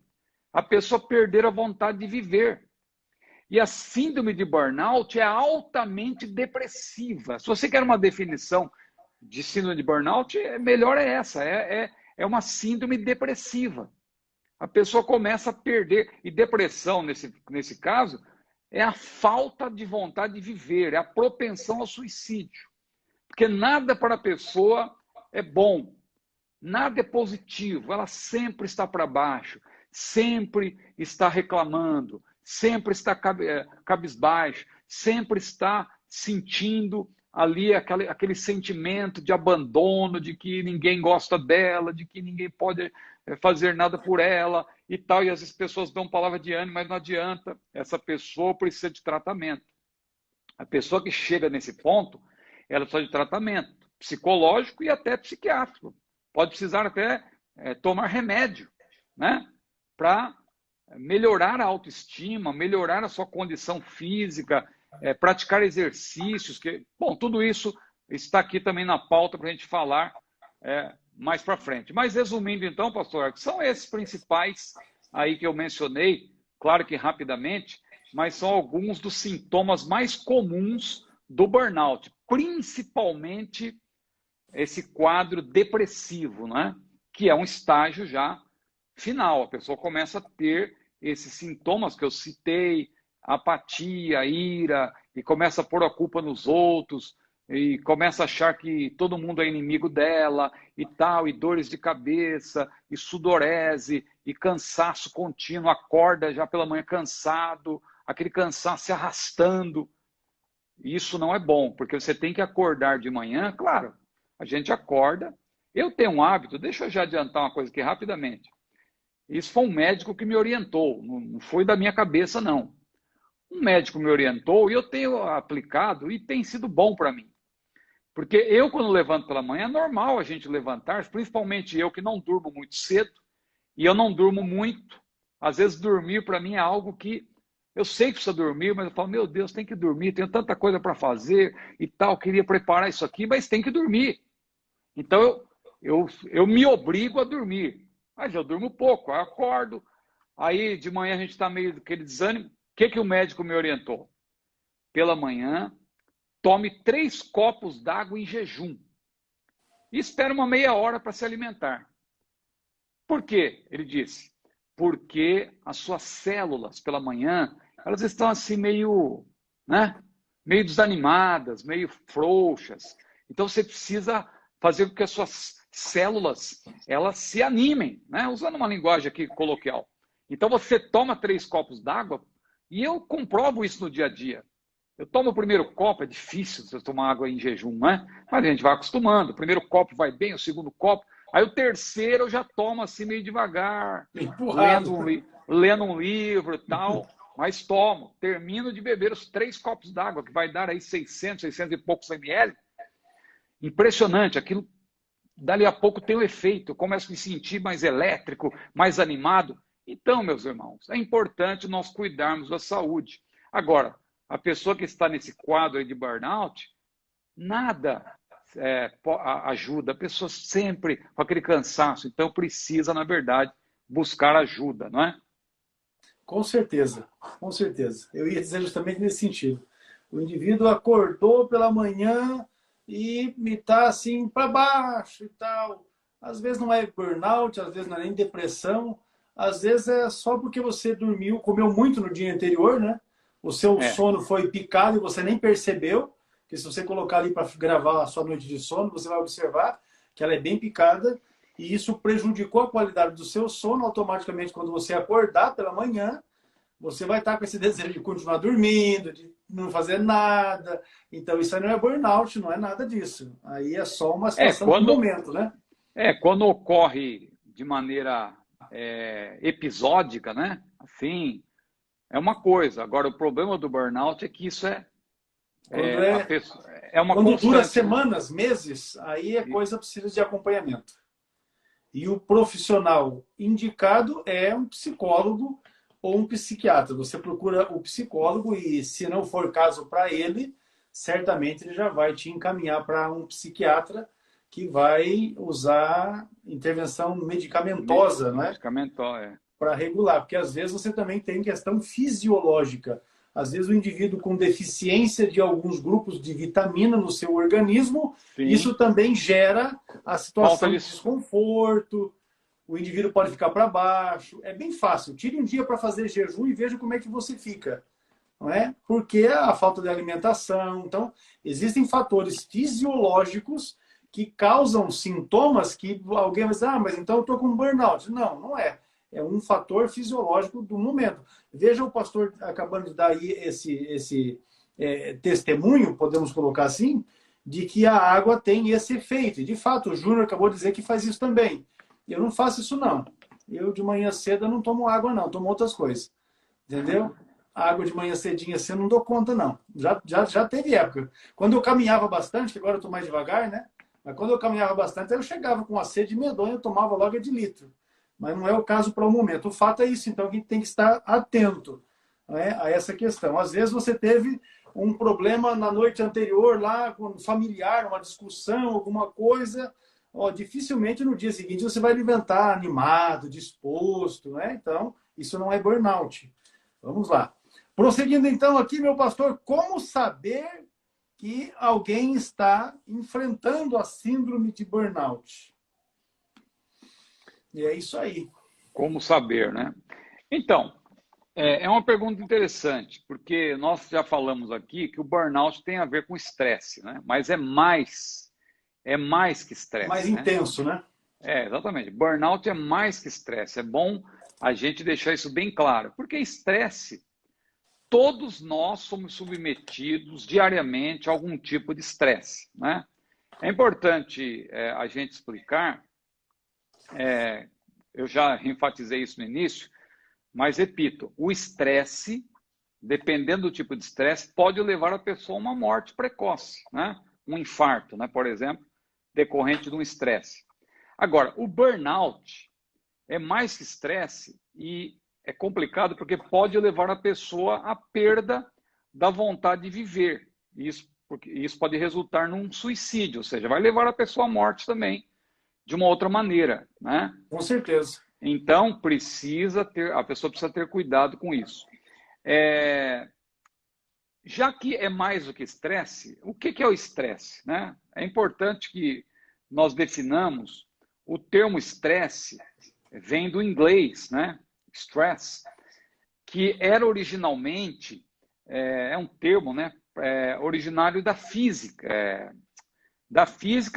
Speaker 2: A pessoa perder a vontade de viver. E a síndrome de burnout é altamente depressiva. Se você quer uma definição de síndrome de burnout, melhor é essa. É uma síndrome depressiva. A pessoa começa a perder. E depressão, nesse caso, é a falta de vontade de viver, é a propensão ao suicídio. Porque nada para a pessoa é bom, nada é positivo. Ela sempre está para baixo, sempre está reclamando, sempre está cabisbaixo, sempre está sentindo ali aquele sentimento de abandono, de que ninguém gosta dela, de que ninguém pode fazer nada por ela e tal. E as pessoas dão palavra de ânimo, mas não adianta. Essa pessoa precisa de tratamento. A pessoa que chega nesse ponto, ela precisa de tratamento psicológico e até psiquiátrico. Pode precisar até tomar remédio, né? Para melhorar a autoestima, melhorar a sua condição física, praticar exercícios. Bom, tudo isso está aqui também na pauta para a gente falar mais para frente. Mas resumindo então, pastor, são esses principais aí que eu mencionei, claro que rapidamente, mas são alguns dos sintomas mais comuns do burnout, principalmente esse quadro depressivo, né? Que é um estágio já final. A pessoa começa a ter esses sintomas que eu citei, apatia, ira, e começa a pôr a culpa nos outros, e começa a achar que todo mundo é inimigo dela, e tal, e dores de cabeça, e sudorese, e cansaço contínuo, acorda já pela manhã cansado, aquele cansaço se arrastando. Isso não é bom, porque você tem que acordar de manhã, claro, a gente acorda. Eu tenho um hábito, deixa eu já adiantar uma coisa aqui rapidamente. Isso foi um médico que me orientou, não foi da minha cabeça, não. Um médico me orientou e eu tenho aplicado e tem sido bom para mim. Porque eu, quando levanto pela manhã, é normal a gente levantar, principalmente eu que não durmo muito cedo, e eu não durmo muito. Às vezes dormir para mim é algo que eu sei que precisa dormir, mas eu falo, meu Deus, tem que dormir, tenho tanta coisa para fazer e tal, queria preparar isso aqui, mas tem que dormir. Então eu me obrigo a dormir, mas eu durmo pouco, eu acordo, aí de manhã a gente está meio daquele desânimo. O que o médico me orientou? Pela manhã, tome 3 copos d'água em jejum e espere uma meia hora para se alimentar. Por quê? Ele disse, porque as suas células pela manhã, elas estão assim meio, né? Meio desanimadas, meio frouxas. Então você precisa fazer com que as suas células elas se animem, né? Usando uma linguagem aqui coloquial. Então você toma 3 copos d'água e eu comprovo isso no dia a dia. Eu tomo o primeiro copo, é difícil você tomar água em jejum, né? Mas a gente vai acostumando. O primeiro copo vai bem, o segundo copo. Aí o terceiro eu já tomo assim meio devagar, lendo um livro e tal. Mas tomo, termino de beber os 3 copos d'água, que vai dar aí 600 e poucos ml. Impressionante, aquilo dali a pouco tem um efeito. Eu começo a me sentir mais elétrico, mais animado. Então, meus irmãos, é importante nós cuidarmos da saúde. Agora, a pessoa que está nesse quadro aí de burnout, nada ajuda. A pessoa sempre com aquele cansaço. Então, precisa, na verdade, buscar ajuda, não é?
Speaker 1: Com certeza, com certeza. Eu ia dizer justamente nesse sentido. O indivíduo acordou pela manhã, e me tá assim para baixo e tal. Às vezes não é burnout, às vezes não é nem depressão, às vezes é só porque você dormiu, comeu muito no dia anterior, né? O seu
Speaker 2: É,
Speaker 1: sono foi picado e você nem percebeu, que se você colocar ali para gravar a sua noite de sono, você vai observar que ela é bem picada e isso prejudicou a qualidade do seu sono. Automaticamente, quando você acordar pela manhã, você vai estar com esse desejo de continuar dormindo, de não fazer nada. Então, isso aí não é burnout, não é nada disso. Aí é só uma
Speaker 2: é
Speaker 1: situação do
Speaker 2: quando,
Speaker 1: momento, né?
Speaker 2: quando ocorre de maneira episódica, né? Assim, é uma coisa. Agora, o problema do burnout é que isso
Speaker 1: Quando
Speaker 2: a
Speaker 1: é,
Speaker 2: pessoa, é uma
Speaker 1: quando dura
Speaker 2: constante, né?
Speaker 1: semanas, meses, aí é coisa que precisa de acompanhamento. E o profissional indicado é um psicólogo ou um psiquiatra. Você procura o psicólogo e, se não for caso para ele, certamente ele já vai te encaminhar para um psiquiatra que vai usar intervenção medicamentosa, né,
Speaker 2: Medicamento,
Speaker 1: para regular, porque às vezes você também tem questão fisiológica. Às vezes o indivíduo com deficiência de alguns grupos de vitamina no seu organismo, isso
Speaker 2: sim.
Speaker 1: também gera a
Speaker 2: Falta
Speaker 1: situação
Speaker 2: de,
Speaker 1: de desconforto, o indivíduo pode ficar para baixo. É bem fácil. Tire um dia para fazer jejum e veja como é que você fica. Não é? Porque a falta de alimentação. Então, existem fatores fisiológicos que causam sintomas que alguém vai dizer, ah, mas então eu estou com burnout. Não, não é. É um fator fisiológico do momento. Veja o pastor acabando de dar aí esse testemunho, podemos colocar assim, de que a água tem esse efeito. E, de fato, o Júnior acabou de dizer que faz isso também. Eu não faço isso, não. Eu, de manhã cedo, eu não tomo água, não. Tomo outras coisas. Entendeu? A água de manhã cedinha assim, eu não dou conta, não. Já teve época. Quando eu caminhava bastante, que agora eu estou mais devagar, né? Mas quando eu caminhava bastante, eu chegava com uma sede medonha, eu tomava logo de litro. Mas não é o caso para o momento. O fato é isso, então, que a gente tem que estar atento, né, a essa questão. Às vezes você teve um problema na noite anterior lá, com um familiar, uma discussão, alguma coisa. Ó, dificilmente no dia seguinte você vai levantar animado, disposto, né? Então, isso não é burnout. Vamos lá. Prosseguindo então aqui, meu pastor, como saber que alguém está enfrentando a síndrome de burnout? E é isso aí.
Speaker 2: como saber, né? Então, é uma pergunta interessante, porque nós já falamos aqui que o burnout tem a ver com estresse, né? Mas é mais que
Speaker 1: Mais
Speaker 2: estresse, né?
Speaker 1: intenso, né?
Speaker 2: Exatamente. Burnout é mais que estresse. É bom a gente deixar isso bem claro, porque estresse, todos nós somos submetidos diariamente a algum tipo de estresse, né? É importante a gente explicar, eu já enfatizei isso no início, mas repito, o estresse, dependendo do tipo de estresse, pode levar a pessoa a uma morte precoce, né? Um infarto, né? Por exemplo, decorrente de um estresse. Agora, o burnout é mais que estresse e é complicado porque pode levar a pessoa à perda da vontade de viver. Porque isso pode resultar num suicídio, ou seja, vai levar a pessoa à morte também, de uma outra maneira, né?
Speaker 1: Com certeza.
Speaker 2: Então, a pessoa precisa ter cuidado com isso. Já que é mais do que estresse, o que é o estresse, né? É importante que nós definamos o termo estresse, vem do inglês, né? Stress, que era originalmente, um termo, né? Originário da física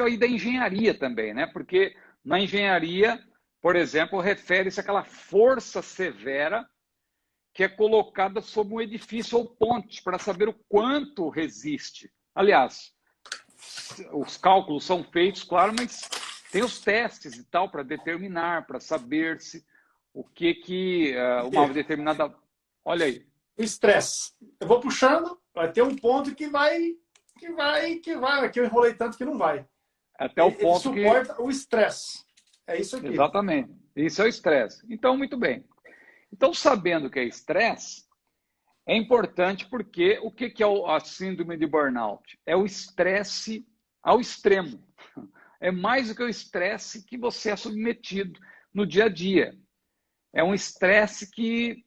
Speaker 2: e da engenharia também, né? Porque na engenharia, por exemplo, refere-se àquela força severa que é colocada sobre um edifício ou ponte para saber o quanto resiste. Aliás, os cálculos são feitos, claro, mas tem os testes e tal para determinar, para saber se o que uma determinada. Olha aí.
Speaker 1: Estresse. Eu vou puxando, vai ter um ponto que eu enrolei tanto que não vai.
Speaker 2: Até o
Speaker 1: Ele
Speaker 2: ponto que.
Speaker 1: suporta o estresse. É isso aqui.
Speaker 2: Exatamente. Isso é o estresse. Então, muito bem. Então, sabendo que é estresse, é importante porque o que é a síndrome de burnout? É o estresse ao extremo. É mais do que o estresse que você é submetido no dia a dia. É um estresse que,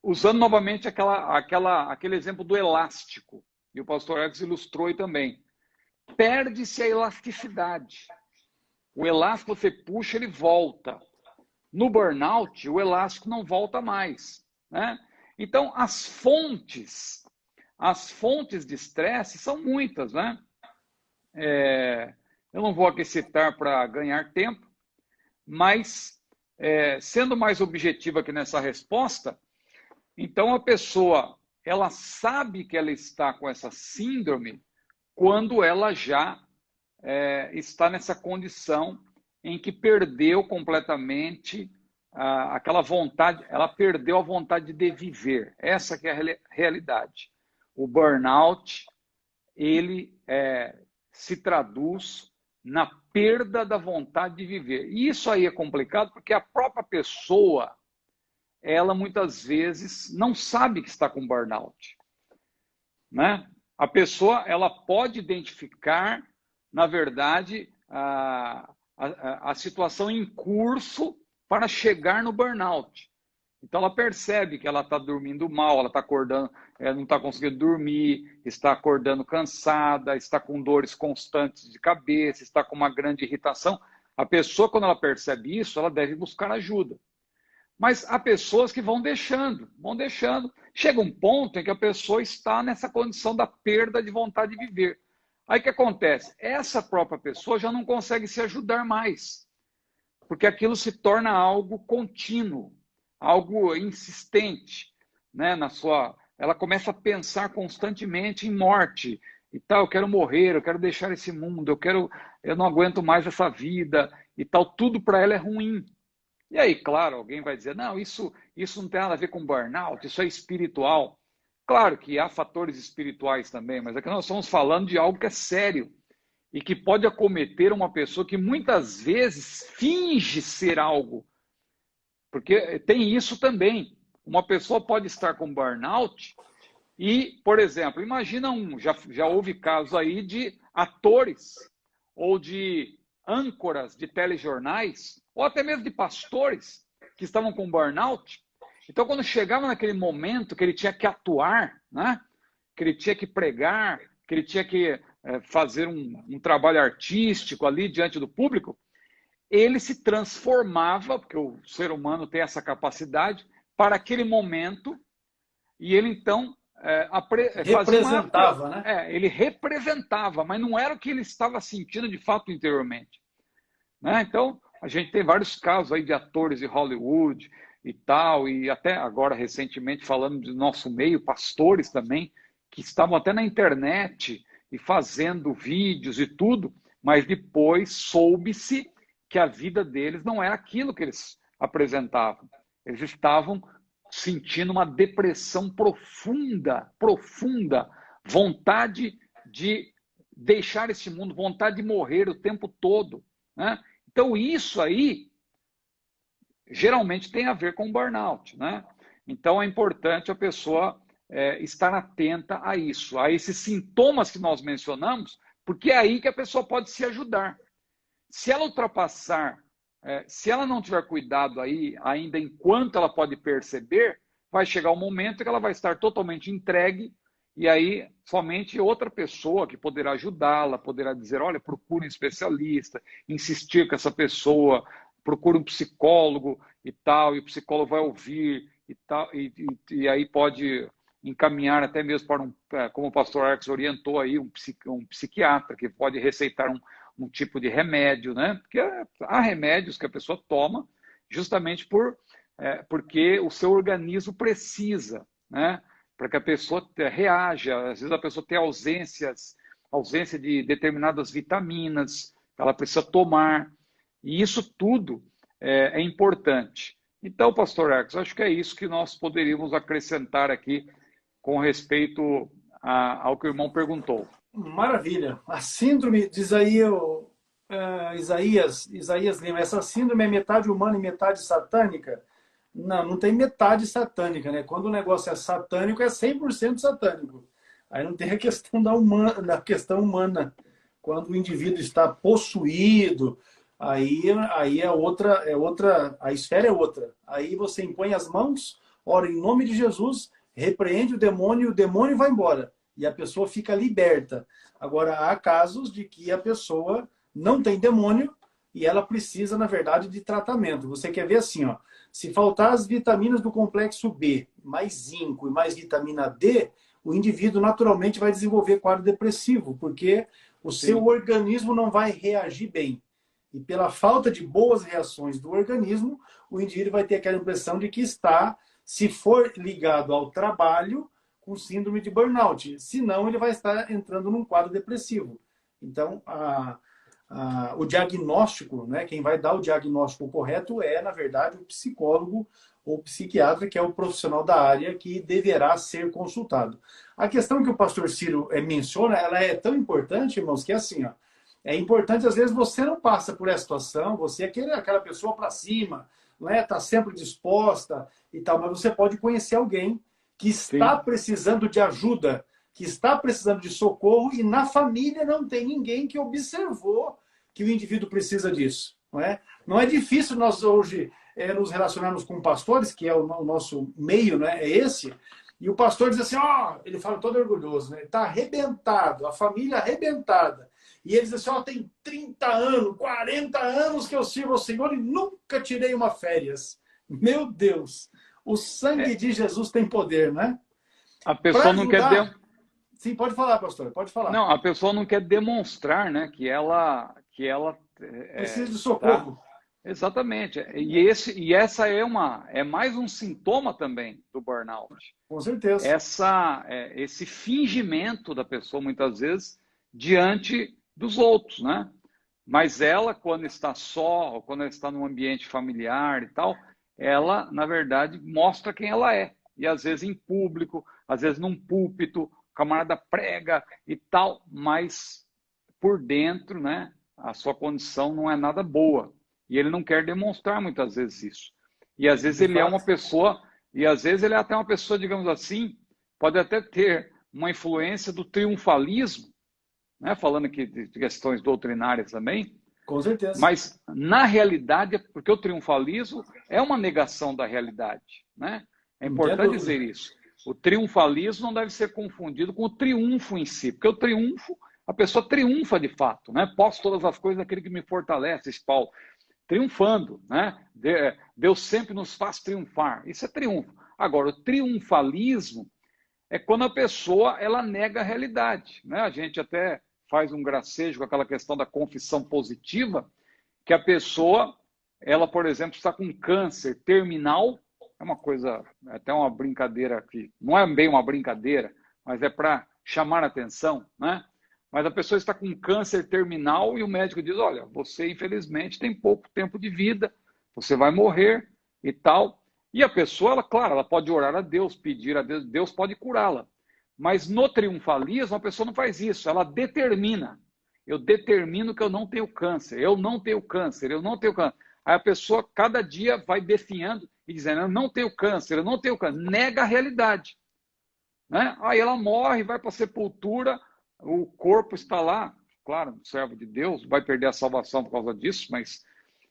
Speaker 2: usando novamente aquele exemplo do elástico, e o pastor Alex ilustrou aí também. perde-se a elasticidade. O elástico você puxa, ele volta. No burnout, o elástico não volta mais, né? Então, as fontes de estresse são muitas, né? Eu não vou aqui citar para ganhar tempo, mas sendo mais objetivo aqui nessa resposta, então a pessoa, ela sabe que ela está com essa síndrome quando ela já está nessa condição em que perdeu completamente aquela vontade, ela perdeu a vontade de viver. Essa que é a realidade. O burnout, ele se traduz na perda da vontade de viver. E isso aí é complicado porque a própria pessoa, ela muitas vezes não sabe que está com burnout, né? A pessoa, ela pode identificar, na verdade, a situação em curso para chegar no burnout. Então, ela percebe que ela está dormindo mal, ela está acordando, não está conseguindo dormir, está acordando cansada, está com dores constantes de cabeça, está com uma grande irritação. A pessoa, quando ela percebe isso, ela deve buscar ajuda. Mas há pessoas que vão deixando. Chega um ponto em que a pessoa está nessa condição da perda de vontade de viver. Aí o que acontece? Essa própria pessoa já não consegue se ajudar mais, porque aquilo se torna algo contínuo, algo insistente, né? Ela começa a pensar constantemente em morte e tal. Eu quero morrer, eu quero deixar esse mundo, eu não aguento mais essa vida e tal. Tudo para ela é ruim. E aí, claro, alguém vai dizer, não, isso não tem nada a ver com burnout, isso é espiritual. Claro que há fatores espirituais também, mas aqui nós estamos falando de algo que é sério e que pode acometer uma pessoa que muitas vezes finge ser algo. Porque tem isso também. Uma pessoa pode estar com burnout e, por exemplo, imagina já houve casos aí de atores ou de âncoras de telejornais, ou até mesmo de pastores que estavam com burnout. Então, quando chegava naquele momento que ele tinha que atuar, né? Que ele tinha que pregar, que ele tinha que fazer um trabalho artístico ali diante do público, ele se transformava, porque o ser humano tem essa capacidade, para aquele momento, e ele então
Speaker 1: representava, né?
Speaker 2: Ele representava, mas não era o que ele estava sentindo de fato interiormente, né? Então, a gente tem vários casos aí de atores de Hollywood e tal, e até agora recentemente falando do nosso meio, pastores também, que estavam até na internet e fazendo vídeos e tudo, mas depois soube-se que a vida deles não era aquilo que eles apresentavam. Eles estavam sentindo uma depressão profunda, vontade de deixar esse mundo, vontade de morrer o tempo todo, né? Então, isso aí geralmente tem a ver com burnout, né? Então, é importante a pessoa estar atenta a isso, a esses sintomas que nós mencionamos, porque é aí que a pessoa pode se ajudar. Se ela ultrapassar, se ela não tiver cuidado aí, ainda enquanto ela pode perceber, vai chegar um momento que ela vai estar totalmente entregue, e aí somente outra pessoa que poderá ajudá-la, poderá dizer, olha, procure um especialista, insistir com essa pessoa, procure um psicólogo e tal, e o psicólogo vai ouvir e tal, e aí pode encaminhar até mesmo para como o pastor Arx orientou aí, um psiquiatra que pode receitar um tipo de remédio, né? Porque há remédios que a pessoa toma justamente porque o seu organismo precisa, né? Para que a pessoa reaja. Às vezes a pessoa tem ausência de determinadas vitaminas, ela precisa tomar. E isso tudo é importante. Então, pastor Arcos, acho que é isso que nós poderíamos acrescentar aqui com respeito ao que o irmão perguntou.
Speaker 1: Maravilha. A síndrome, diz aí Isaías Lima, essa síndrome é metade humana e metade satânica? Não tem metade satânica, né? Quando o negócio é satânico, é 100% satânico. Aí não tem a questão da questão humana. Quando o indivíduo está possuído, aí é outra, a esfera é outra. Aí você impõe as mãos, ora em nome de Jesus, repreende o demônio vai embora. e a pessoa fica liberta. Agora, há casos de que a pessoa não tem demônio e ela precisa, na verdade, de tratamento. Você quer ver assim, ó, se faltar as vitaminas do complexo B, mais zinco e mais vitamina D, o indivíduo naturalmente vai desenvolver quadro depressivo, porque o seu organismo não vai reagir bem. E pela falta de boas reações do organismo, o indivíduo vai ter aquela impressão de que está, se for ligado ao trabalho, com síndrome de burnout. Senão, ele vai estar entrando num quadro depressivo. Então, o diagnóstico, né, quem vai dar o diagnóstico correto é, na verdade, o psicólogo ou psiquiatra, que é o profissional da área que deverá ser consultado. A questão que o pastor Ciro menciona, ela é tão importante, irmãos, que é assim, ó, é importante, às vezes, você não passa por essa situação, você é aquela pessoa para cima, não é? Está sempre disposta e tal, mas você pode conhecer alguém que está precisando de ajuda, que está precisando de socorro e na família não tem ninguém que observou que o indivíduo precisa disso. Não é, não é difícil nós hoje nos relacionarmos com pastores, que é o nosso meio, né? É esse, e o pastor diz assim, ó, ele fala todo orgulhoso, né? Ele está arrebentado, a família arrebentada. E ele diz assim, ó, tem 30 anos, 40 anos que eu sirvo ao Senhor e nunca tirei uma férias. Meu Deus, o sangue de Jesus tem poder, né?
Speaker 2: A pessoa não quer...
Speaker 1: Sim, pode falar, pastor, pode falar.
Speaker 2: Não, a pessoa não quer demonstrar, né, que ela
Speaker 1: precisa de socorro.
Speaker 2: Tá? Exatamente. E essa é mais um sintoma também do burnout.
Speaker 1: Com certeza.
Speaker 2: Esse fingimento da pessoa, muitas vezes, diante dos outros, né? Mas ela, quando está só, ou quando ela está num ambiente familiar e tal, ela, na verdade, mostra quem ela é. E às vezes em público, às vezes num púlpito, o camarada prega e tal, mas por dentro, né, a sua condição não é nada boa. E ele não quer demonstrar muitas vezes isso. E às vezes ele é uma pessoa, e às vezes ele é até uma pessoa, digamos assim, pode até ter uma influência do triunfalismo, né, falando aqui de questões doutrinárias também.
Speaker 1: Com certeza.
Speaker 2: Mas na realidade, porque o triunfalismo é uma negação da realidade, né? É importante dizer isso. O triunfalismo não deve ser confundido com o triunfo em si, porque o triunfo, a pessoa triunfa de fato, né? Posso todas as coisas naquele que me fortalece, diz Paulo. Triunfando, né? Deus sempre nos faz triunfar. Isso é triunfo. Agora, o triunfalismo é quando a pessoa ela nega a realidade, né? A gente até faz um gracejo com aquela questão da confissão positiva, que a pessoa, ela, por exemplo, está com câncer terminal. É uma coisa, até uma brincadeira aqui, não é bem uma brincadeira, mas é para chamar a atenção, né? Mas a pessoa está com câncer terminal e o médico diz, olha, você infelizmente tem pouco tempo de vida, você vai morrer e tal. E a pessoa, ela, claro, ela pode orar a Deus, pedir a Deus, Deus pode curá-la. Mas no triunfalismo a pessoa não faz isso, ela determina. Eu determino que eu não tenho câncer, eu não tenho câncer, eu não tenho câncer. Aí a pessoa, cada dia, vai definhando e dizendo, eu não tenho câncer, eu não tenho câncer. Nega a realidade. Né? Aí ela morre, vai para a sepultura, o corpo está lá, claro, servo de Deus, vai perder a salvação por causa disso, mas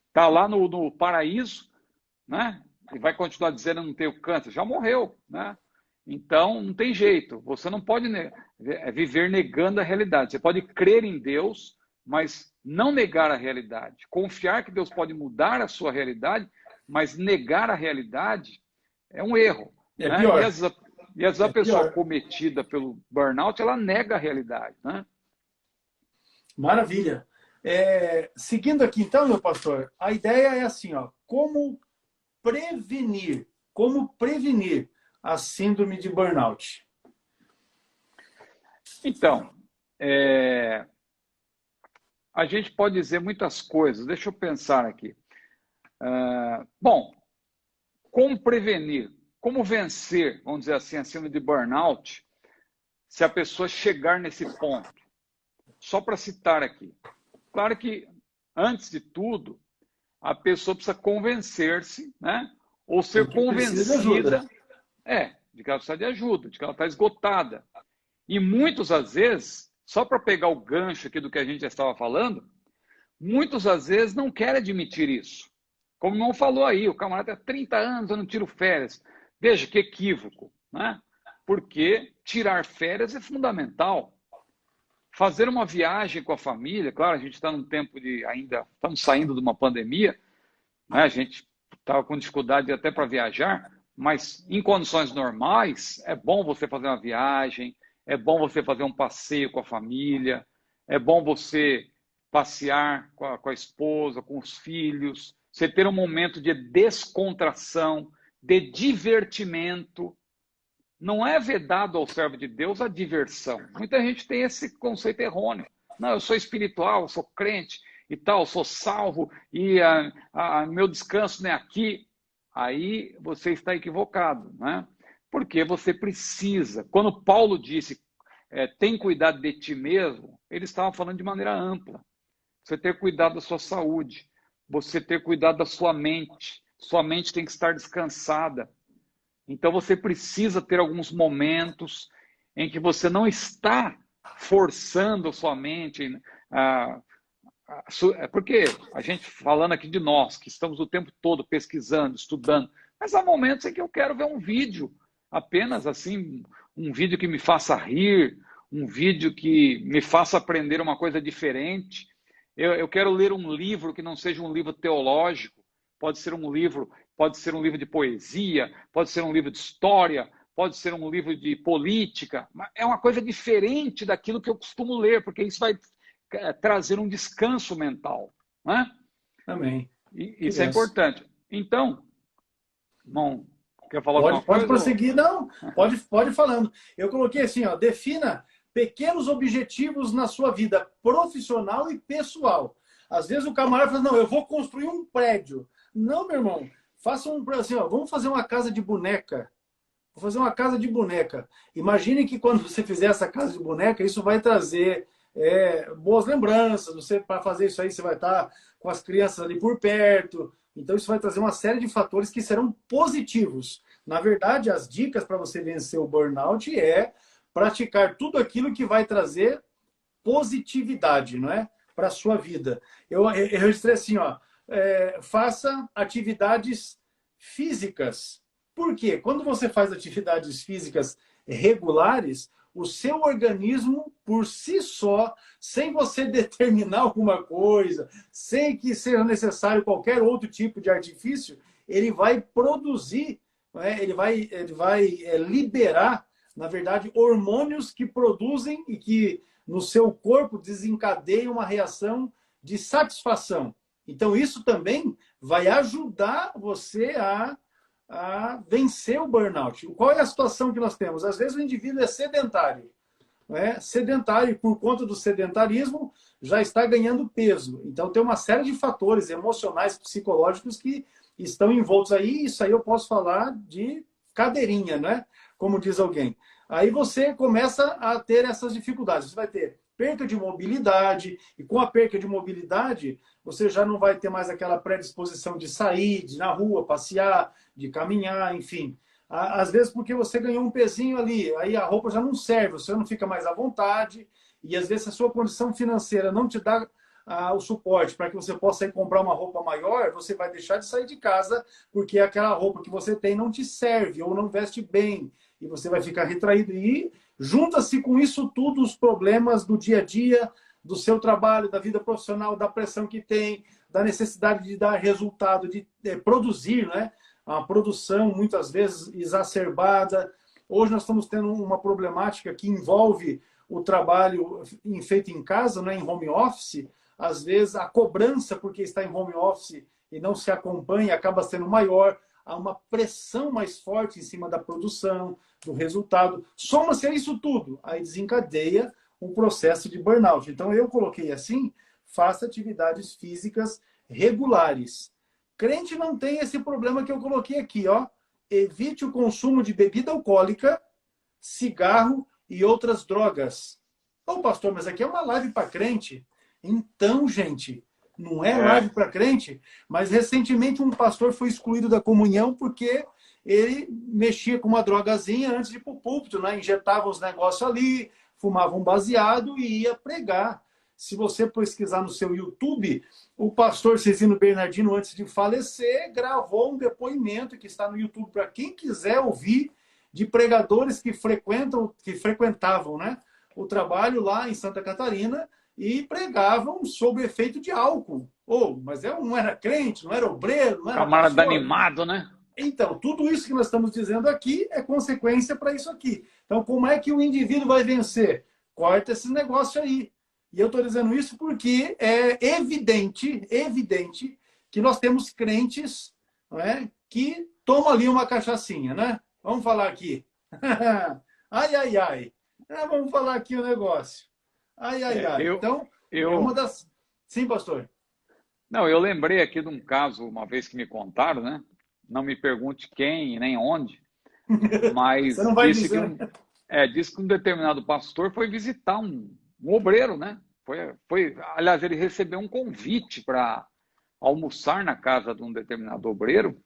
Speaker 2: está lá no paraíso, né? E vai continuar dizendo, eu não tenho câncer. Já morreu, né? Então, não tem jeito. Você não pode viver negando a realidade. Você pode crer em Deus, mas não negar a realidade. Confiar que Deus pode mudar a sua realidade, mas negar a realidade é um erro.
Speaker 1: É
Speaker 2: né?
Speaker 1: pior.
Speaker 2: E às vezes a pessoa cometida pelo burnout, ela nega a realidade. Né?
Speaker 1: Maravilha. Seguindo aqui, então, meu pastor, a ideia é assim, ó, como prevenir a síndrome de burnout?
Speaker 2: Então, a gente pode dizer muitas coisas. Deixa eu pensar aqui. Bom, como prevenir? Como vencer, vamos dizer assim, a síndrome de burnout, se a pessoa chegar nesse ponto? Só para citar aqui. Claro que, antes de tudo, a pessoa precisa convencer-se, né? Ou ser convencida de que ela precisa de ajuda, de que ela está esgotada. E muitos, às vezes, só para pegar o gancho aqui do que a gente já estava falando, muitos, às vezes, não querem admitir isso. Como não falou aí, o camarada tem 30 anos, eu não tiro férias. Veja que equívoco, né? porque tirar férias é fundamental. Fazer uma viagem com a família, claro, a gente está num tempo de ainda, estamos saindo de uma pandemia, né? A gente estava com dificuldade até para viajar, mas em condições normais, é bom você fazer uma viagem, é bom você fazer um passeio com a família, é bom você passear com a esposa, com os filhos, você ter um momento de descontração, de divertimento. Não é vedado ao servo de Deus a diversão. Muita gente tem esse conceito errôneo. Não, eu sou espiritual, eu sou crente e tal, eu sou salvo e meu descanso não é aqui. Aí você está equivocado, né? Porque você precisa. Quando Paulo disse, tem cuidado de ti mesmo, ele estava falando de maneira ampla. Você ter cuidado da sua saúde, você ter cuidado da sua mente. Sua mente tem que estar descansada. Então você precisa ter alguns momentos em que você não está forçando a sua mente. Porque a gente falando aqui de nós, que estamos o tempo todo pesquisando, estudando, mas há momentos em que eu quero ver um vídeo, apenas assim, um vídeo que me faça rir, um vídeo que me faça aprender uma coisa diferente. Eu quero ler um livro que não seja um livro teológico, pode ser um livro de poesia, pode ser um livro de história, pode ser um livro de política. É uma coisa diferente daquilo que eu costumo ler, porque isso vai trazer um descanso mental. Né?
Speaker 1: Amém.
Speaker 2: Isso é importante. Então, não quer falar alguma coisa?
Speaker 1: Pode prosseguir, não. Pode falando. Eu coloquei assim, ó, defina pequenos objetivos na sua vida profissional e pessoal. Às vezes o camarada fala, não, eu vou construir um prédio. Não, meu irmão. Faça assim, ó, vamos fazer uma casa de boneca. Vou fazer uma casa de boneca. Imagine que quando você fizer essa casa de boneca, isso vai trazer boas lembranças. Você, para fazer isso aí, você vai estar com as crianças ali por perto. Então, isso vai trazer uma série de fatores que serão positivos. Na verdade, as dicas para você vencer o burnout é praticar tudo aquilo que vai trazer positividade, não é? Para a sua vida. Eu registrei assim, ó. Faça atividades físicas. Por quê? Quando você faz atividades físicas regulares, o seu organismo, por si só, sem você determinar alguma coisa, sem que seja necessário qualquer outro tipo de artifício, ele vai produzir, né? Ele vai liberar, na verdade, hormônios que produzem e que no seu corpo desencadeiam uma reação de satisfação. Então, isso também vai ajudar você a vencer o burnout. Qual é a situação que nós temos? Às vezes o indivíduo é sedentário. Sedentário, e por conta do sedentarismo, já está ganhando peso. Então, tem uma série de fatores emocionais, psicológicos que estão envoltos aí. Isso aí eu posso falar de cadeirinha, né? Como diz alguém. Aí você começa a ter essas dificuldades. Você vai ter perca de mobilidade, e com a perca de mobilidade, você já não vai ter mais aquela predisposição de sair, de ir na rua, passear, de caminhar, enfim. Às vezes porque você ganhou um pezinho ali, aí a roupa já não serve, você não fica mais à vontade, e às vezes a sua condição financeira não te dá o suporte para que você possa ir comprar uma roupa maior, você vai deixar de sair de casa porque aquela roupa que você tem não te serve ou não veste bem, e você vai ficar retraído. E junta-se com isso tudo os problemas do dia a dia, do seu trabalho, da vida profissional, da pressão que tem, da necessidade de dar resultado, de produzir, né? A produção muitas vezes exacerbada. Hoje nós estamos tendo uma problemática que envolve o trabalho feito em casa, né? Em home office. Às vezes a cobrança porque está em home office e não se acompanha acaba sendo maior. Há uma pressão mais forte em cima da produção, do resultado. Soma-se a isso tudo, aí desencadeia um processo de burnout. Então, eu coloquei assim, faça atividades físicas regulares. Crente não tem esse problema que eu coloquei aqui, ó. Evite o consumo de bebida alcoólica, cigarro e outras drogas. Ô, pastor, mas aqui é uma live para crente. Então, gente, não é live para crente, mas recentemente um pastor foi excluído da comunhão porque ele mexia com uma drogazinha antes de ir para o púlpito, né? Injetava os negócios ali, fumava um baseado e ia pregar. Se você pesquisar no seu YouTube, o pastor Cezino Bernardino, antes de falecer, gravou um depoimento que está no YouTube para quem quiser ouvir. de pregadores que frequentavam, né, o trabalho lá em Santa Catarina e pregavam sob efeito de álcool. Mas não era crente, não era obreiro, não era
Speaker 2: Camarada
Speaker 1: pastor.
Speaker 2: animado, né?
Speaker 1: Então, tudo isso que nós estamos dizendo aqui é consequência para isso aqui. Então, como é que o indivíduo vai vencer? Corta esse negócio aí. E eu estou dizendo isso porque é evidente que nós temos crentes, não é, que tomam ali uma cachaçinha, né? Vamos falar aqui. Ai. Vamos falar aqui o negócio. Ai. Então, é uma das... Sim, pastor.
Speaker 2: Não, eu lembrei aqui de um caso, uma vez que me contaram, né? Não me pergunte quem nem onde, mas
Speaker 1: Você não vai
Speaker 2: disse
Speaker 1: dizer.
Speaker 2: disse que um determinado pastor foi visitar um obreiro, né? Aliás, ele recebeu um convite para almoçar na casa de um determinado obreiro.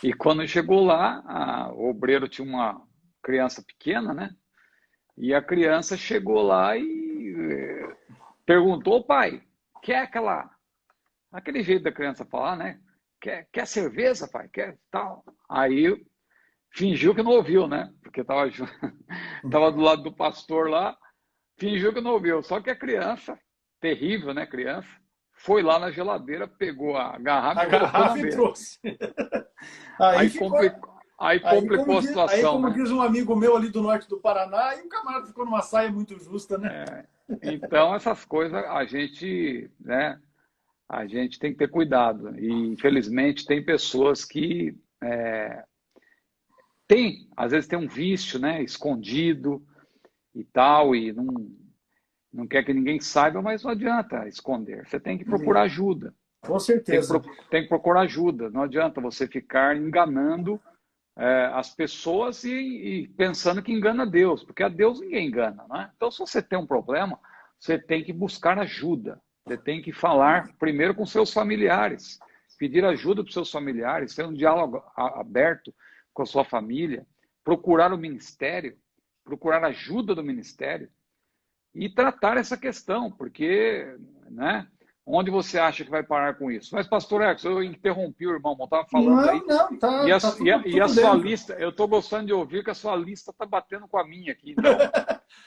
Speaker 2: E quando chegou lá, o obreiro tinha uma criança pequena, né? E a criança chegou lá e perguntou: pai, quer aquele jeito da criança falar, né? Quer cerveja, pai? Quer tal? Aí fingiu que não ouviu, né? Porque tava do lado do pastor lá, fingiu que não ouviu. Só que a criança, terrível, né, criança, foi lá na geladeira, pegou a garrafa
Speaker 1: E trouxe.
Speaker 2: Aí complicou a situação.
Speaker 1: Aí, como
Speaker 2: né?
Speaker 1: diz um amigo meu ali do norte do Paraná, aí o camarada ficou numa saia muito justa, né?
Speaker 2: Então, essas coisas a gente tem que ter cuidado. E, infelizmente, tem pessoas que às vezes tem um vício, né, escondido e tal, e não quer que ninguém saiba, mas não adianta esconder. Você tem que procurar ajuda.
Speaker 1: Com certeza.
Speaker 2: Tem que procurar ajuda. Não adianta você ficar enganando as pessoas e pensando que engana Deus, porque a Deus ninguém engana, né? Então, se você tem um problema, você tem que buscar ajuda. Você tem que falar primeiro com seus familiares, pedir ajuda para os seus familiares, ter um diálogo aberto com a sua família, procurar o ministério, procurar ajuda do ministério e tratar essa questão, porque, né, onde você acha que vai parar com isso? Mas, pastor Ex, eu interrompi o irmão, estava falando aí.
Speaker 1: Tá.
Speaker 2: E a sua
Speaker 1: dentro.
Speaker 2: lista, eu estou gostando de ouvir que a sua lista está batendo com a minha aqui. Então,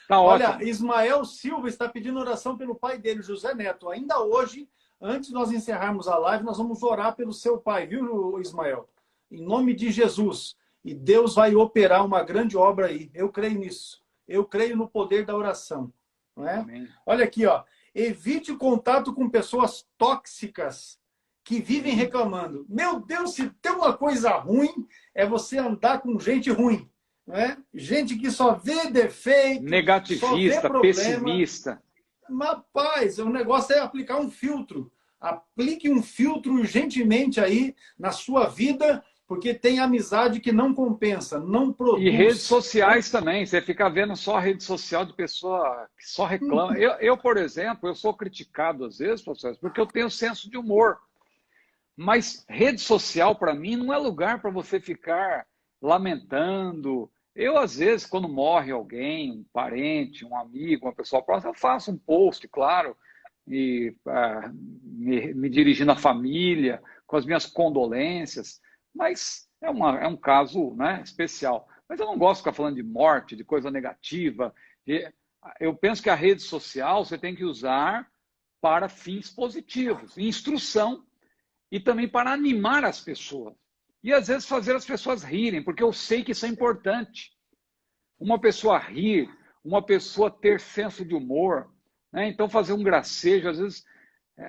Speaker 2: tá
Speaker 1: Olha,
Speaker 2: ótimo.
Speaker 1: Ismael Silva está pedindo oração pelo pai dele, José Neto. Ainda hoje, antes de nós encerrarmos a live, nós vamos orar pelo seu pai, viu, Ismael? Em nome de Jesus. E Deus vai operar uma grande obra aí. Eu creio nisso. Eu creio no poder da oração. Não é?
Speaker 2: Amém.
Speaker 1: Olha aqui, ó. Evite o contato com pessoas tóxicas que vivem reclamando. Meu Deus, se tem uma coisa ruim, é você andar com gente ruim. Não é? Gente que só vê defeito,
Speaker 2: negativista, pessimista.
Speaker 1: Mas, paz, o negócio é aplicar um filtro. Aplique um filtro urgentemente aí na sua vida, porque tem amizade que não compensa, não produz.
Speaker 2: E redes sociais também. Você fica vendo só rede social de pessoa que só reclama. Eu, por exemplo, eu sou criticado às vezes, professor, porque eu tenho senso de humor. Mas rede social, para mim, não é lugar para você ficar lamentando. Eu, às vezes, quando morre alguém, um parente, um amigo, uma pessoa próxima, eu faço um post, claro, e me dirigindo à família, com as minhas condolências. Mas é um caso, né, especial. Mas eu não gosto de ficar falando de morte, de coisa negativa. Eu penso que a rede social você tem que usar para fins positivos, instrução e também para animar as pessoas. E às vezes fazer as pessoas rirem, porque eu sei que isso é importante. Uma pessoa rir, uma pessoa ter senso de humor, né? Então fazer um gracejo, às vezes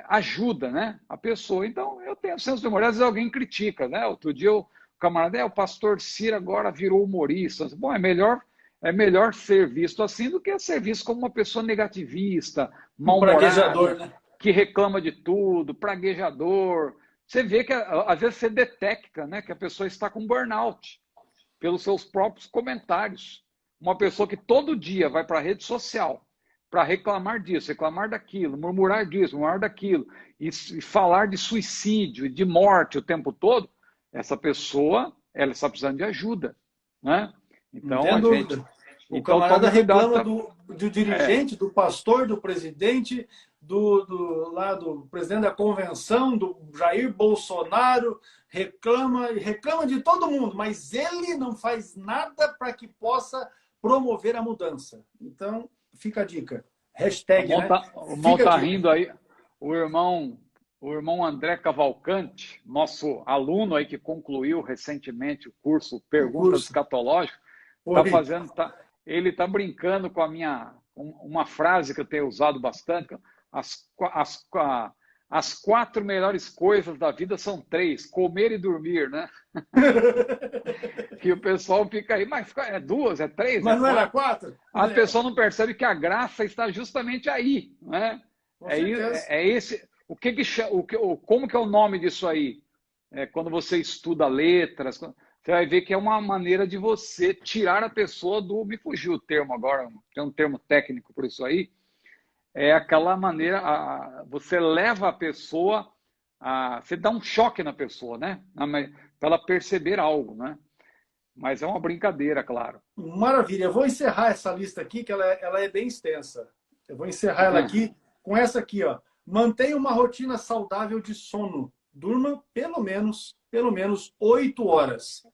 Speaker 2: ajuda, né, a pessoa. Então, eu tenho senso de humor. Às vezes alguém critica, né? Outro dia o camarada, o pastor Ciro agora virou humorista. Bom, é melhor ser visto assim do que ser visto como uma pessoa negativista, mal-humorada,
Speaker 1: né?
Speaker 2: que reclama de tudo, praguejador. Você vê que, às vezes, você detecta, né, que a pessoa está com burnout pelos seus próprios comentários. Uma pessoa que todo dia vai para a rede social para reclamar disso, reclamar daquilo, murmurar disso, murmurar daquilo, e falar de suicídio, de morte o tempo todo, essa pessoa, ela está precisando de ajuda, né? Então,
Speaker 1: não tem dúvida. O camarada reclama do dirigente, do pastor, do presidente, lá do presidente da convenção, do Jair Bolsonaro, reclama de todo mundo, mas ele não faz nada para que possa promover a mudança. Então, fica a dica. Hashtag, né?
Speaker 2: O irmão tá rindo aí. O irmão André Cavalcante, nosso aluno aí que concluiu recentemente o curso Perguntas Escatológicas, ele está brincando com uma frase que eu tenho usado bastante. As 4 melhores coisas da vida são 3, comer e dormir, né? Que o pessoal fica aí, mas é 2, é 3,
Speaker 1: mas não era 4?
Speaker 2: A pessoa não percebe que a graça está justamente aí, né? Esse. Como que é o nome disso aí? Quando você estuda letras, você vai ver que é uma maneira de você tirar a pessoa do... Me fugiu o termo agora, tem um termo técnico por isso aí. É aquela maneira, você leva a pessoa, você dá um choque na pessoa, né? Para ela perceber algo, né? Mas é uma brincadeira, claro.
Speaker 1: Maravilha. Eu vou encerrar essa lista aqui, que ela é bem extensa. Eu vou encerrar ela aqui com essa aqui, ó. Mantenha uma rotina saudável de sono. Durma pelo menos 8 horas.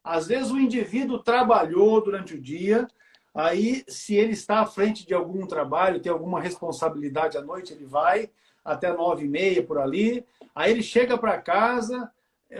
Speaker 1: Às vezes o indivíduo trabalhou durante o dia, aí se ele está à frente de algum trabalho, tem alguma responsabilidade à noite, ele vai até 9h30 por ali. Aí ele chega para casa,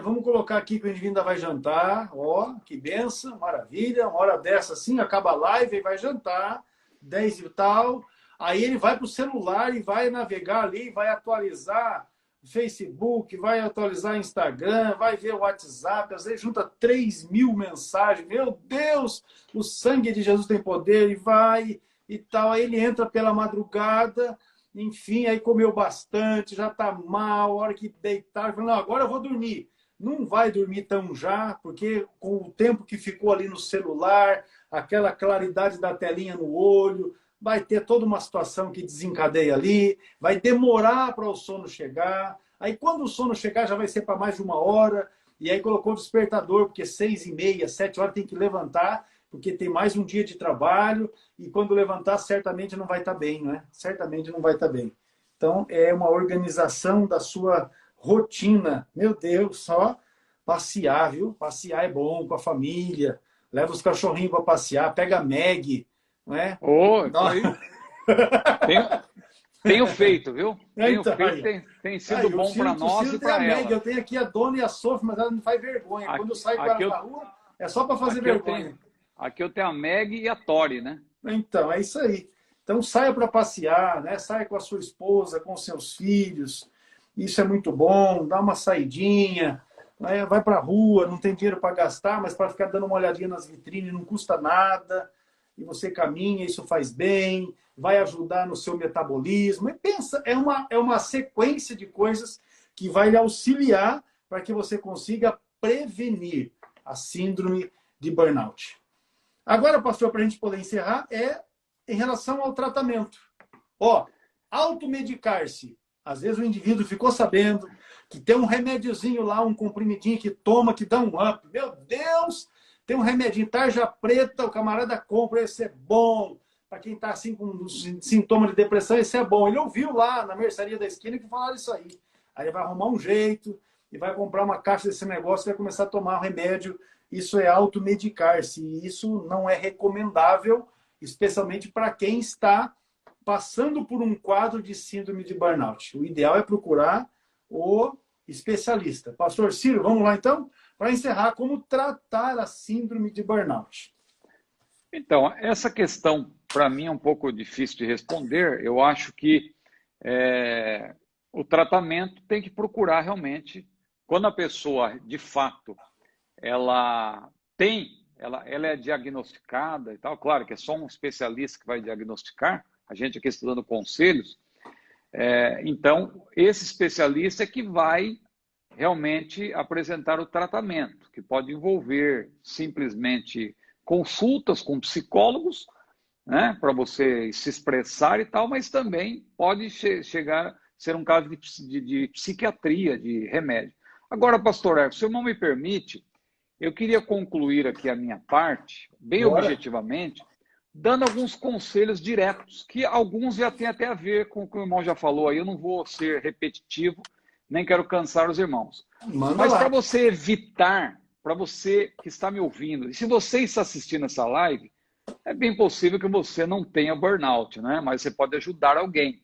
Speaker 1: vamos colocar aqui que o indivíduo ainda vai jantar. Ó, que benção, maravilha. Uma hora dessa assim, acaba a live e vai jantar, 10 e tal. Aí ele vai para o celular e vai navegar ali, vai atualizar Facebook, vai atualizar Instagram, vai ver o WhatsApp, às vezes junta 3.000 mensagens. Meu Deus, o sangue de Jesus tem poder, e vai e tal. Aí ele entra pela madrugada, enfim, aí comeu bastante, já está mal, a hora que deitar, fala, não, agora eu vou dormir. Não vai dormir tão já, porque com o tempo que ficou ali no celular, aquela claridade da telinha no olho, vai ter toda uma situação que desencadeia ali, vai demorar para o sono chegar. Aí, quando o sono chegar, já vai ser para mais de 1 hora. E aí colocou o despertador, porque 6h30, 7 horas tem que levantar, porque tem mais um dia de trabalho. E quando levantar, certamente não vai estar bem, né? Certamente não vai estar bem. Então, é uma organização da sua rotina. Meu Deus, só passear, viu? Passear é bom com a família. Leva os cachorrinhos para passear, pega a Meg, não é?
Speaker 2: Tenho feito, viu?
Speaker 1: Então,
Speaker 2: tem sido bom para nós e para ela.
Speaker 1: Eu tenho aqui a Dona e a Sofia, mas ela não faz vergonha. Quando eu saio com ela na rua, é só para fazer vergonha.
Speaker 2: Aqui eu tenho a Meg e a Tori, né?
Speaker 1: Então, é isso aí. Então, saia para passear, né? Saia com a sua esposa, com seus filhos. Isso é muito bom. Dá uma saidinha, né? Vai para a rua, não tem dinheiro para gastar, mas para ficar dando uma olhadinha nas vitrines não custa nada. E você caminha, isso faz bem, vai ajudar no seu metabolismo. E pensa, é uma sequência de coisas que vai lhe auxiliar para que você consiga prevenir a síndrome de burnout. Agora, pastor, para a gente poder encerrar, em relação ao tratamento. Ó, automedicar-se. Às vezes o indivíduo ficou sabendo que tem um remédiozinho lá, um comprimidinho que toma, que dá um up. Meu Deus! Tem um remedinho, tarja preta, o camarada compra, esse é bom. Para quem está assim com sintoma de depressão, esse é bom. Ele ouviu lá na mercearia da esquina que falaram isso aí. Aí ele vai arrumar um jeito e vai comprar uma caixa desse negócio e vai começar a tomar o remédio. Isso é automedicar-se. E isso não é recomendável, especialmente para quem está passando por um quadro de síndrome de burnout. O ideal é procurar o especialista. Pastor Ciro, vamos lá então? Para encerrar, como tratar a síndrome de burnout?
Speaker 2: Então, essa questão, para mim, é um pouco difícil de responder. Eu acho que o tratamento tem que procurar realmente, quando a pessoa, de fato, ela é diagnosticada e tal, claro que é só um especialista que vai diagnosticar, a gente aqui estudando conselhos, então, esse especialista é que vai realmente apresentar o tratamento, que pode envolver simplesmente consultas com psicólogos, né, para você se expressar e tal, mas também pode chegar a ser um caso de psiquiatria, de remédio. Agora, pastor Erco, se o irmão me permite, eu queria concluir aqui a minha parte, bem objetivamente, dando alguns conselhos diretos, que alguns já têm até a ver com o que o irmão já falou aí. Eu não vou ser repetitivo, nem quero cansar os irmãos.
Speaker 1: Manda
Speaker 2: Mas
Speaker 1: lá.
Speaker 2: para você evitar, para você que está me ouvindo, e se você está assistindo essa live, é bem possível que você não tenha burnout, né? Mas você pode ajudar alguém,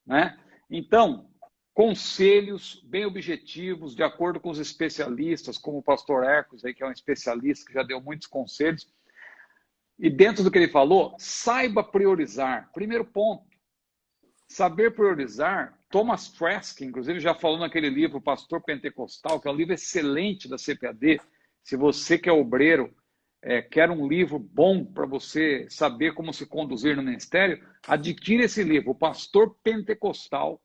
Speaker 2: né? Então, conselhos bem objetivos, de acordo com os especialistas, como o pastor Ecos, aí, que é um especialista que já deu muitos conselhos. E dentro do que ele falou, saiba priorizar. Primeiro ponto, saber priorizar. Thomas Trask, inclusive, já falou naquele livro, Pastor Pentecostal, que é um livro excelente da CPAD. Se você que é obreiro, quer um livro bom para você saber como se conduzir no ministério, adquira esse livro, O Pastor Pentecostal,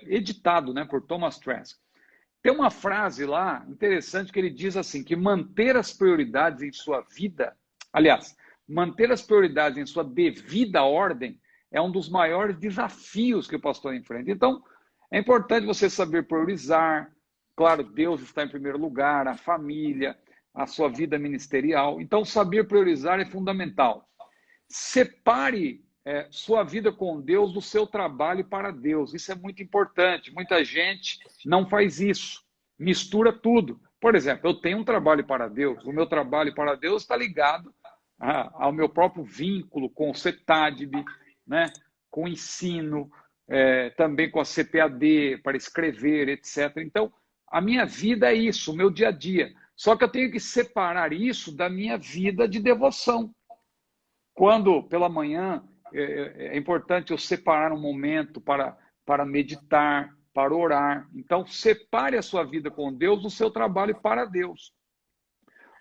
Speaker 2: editado, né, por Thomas Trask. Tem uma frase lá interessante que ele diz assim, que manter as prioridades em sua vida, aliás, manter as prioridades em sua devida ordem é um dos maiores desafios que o pastor enfrenta. Então, é importante você saber priorizar. Claro, Deus está em primeiro lugar, a família, a sua vida ministerial. Então, saber priorizar é fundamental. Separe sua vida com Deus do seu trabalho para Deus. Isso é muito importante. Muita gente não faz isso. Mistura tudo. Por exemplo, eu tenho um trabalho para Deus. O meu trabalho para Deus está ligado ao meu próprio vínculo com o CETADB, né? Com o ensino, também com a CPAD, para escrever, etc. Então, a minha vida é isso, o meu dia a dia. Só que eu tenho que separar isso da minha vida de devoção. Quando, pela manhã, é importante eu separar um momento para meditar, para orar. Então, separe a sua vida com Deus do seu trabalho para Deus.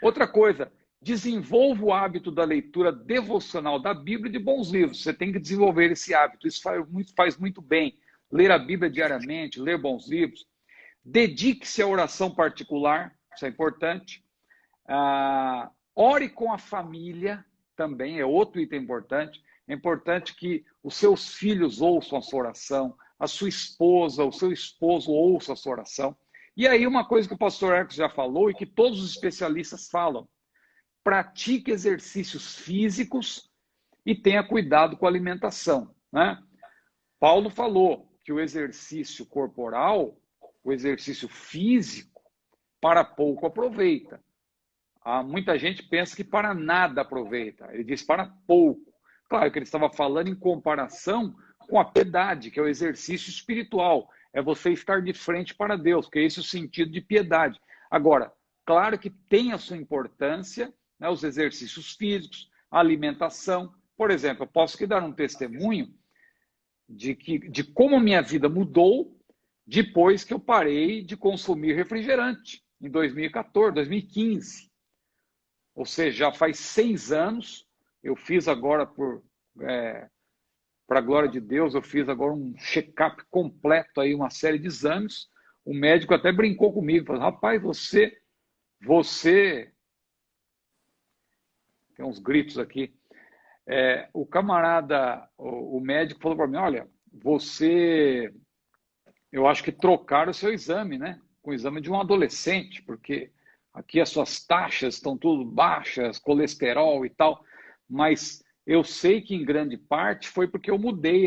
Speaker 2: Outra coisa, desenvolva o hábito da leitura devocional da Bíblia e de bons livros. Você tem que desenvolver esse hábito. Isso faz muito bem. Ler a Bíblia diariamente, ler bons livros. Dedique-se à oração particular. Isso é importante. Ore com a família, também é outro item importante. É importante que os seus filhos ouçam a sua oração, a sua esposa, o seu esposo ouça a sua oração. E aí uma coisa que o pastor Ecos já falou e que todos os especialistas falam: pratique exercícios físicos e tenha cuidado com a alimentação, né? Paulo falou que o exercício corporal, o exercício físico, para pouco aproveita. Muita gente pensa que para nada aproveita. Ele diz para pouco. Claro que ele estava falando em comparação com a piedade, que é o exercício espiritual. É você estar de frente para Deus, que é esse o sentido de piedade. Agora, claro que tem a sua importância, né, os exercícios físicos, a alimentação. Por exemplo, eu posso aqui dar um testemunho de como a minha vida mudou depois que eu parei de consumir refrigerante, em 2014, 2015. Ou seja, já faz 6 anos, eu fiz agora, para a glória de Deus, eu fiz agora um check-up completo, aí, uma série de exames. O médico até brincou comigo, falou: rapaz, você... Tem uns gritos aqui. O camarada, o médico falou para mim: olha, eu acho que trocaram o seu exame, né? Com o exame de um adolescente, porque aqui as suas taxas estão tudo baixas, colesterol e tal, mas eu sei que em grande parte foi porque eu mudei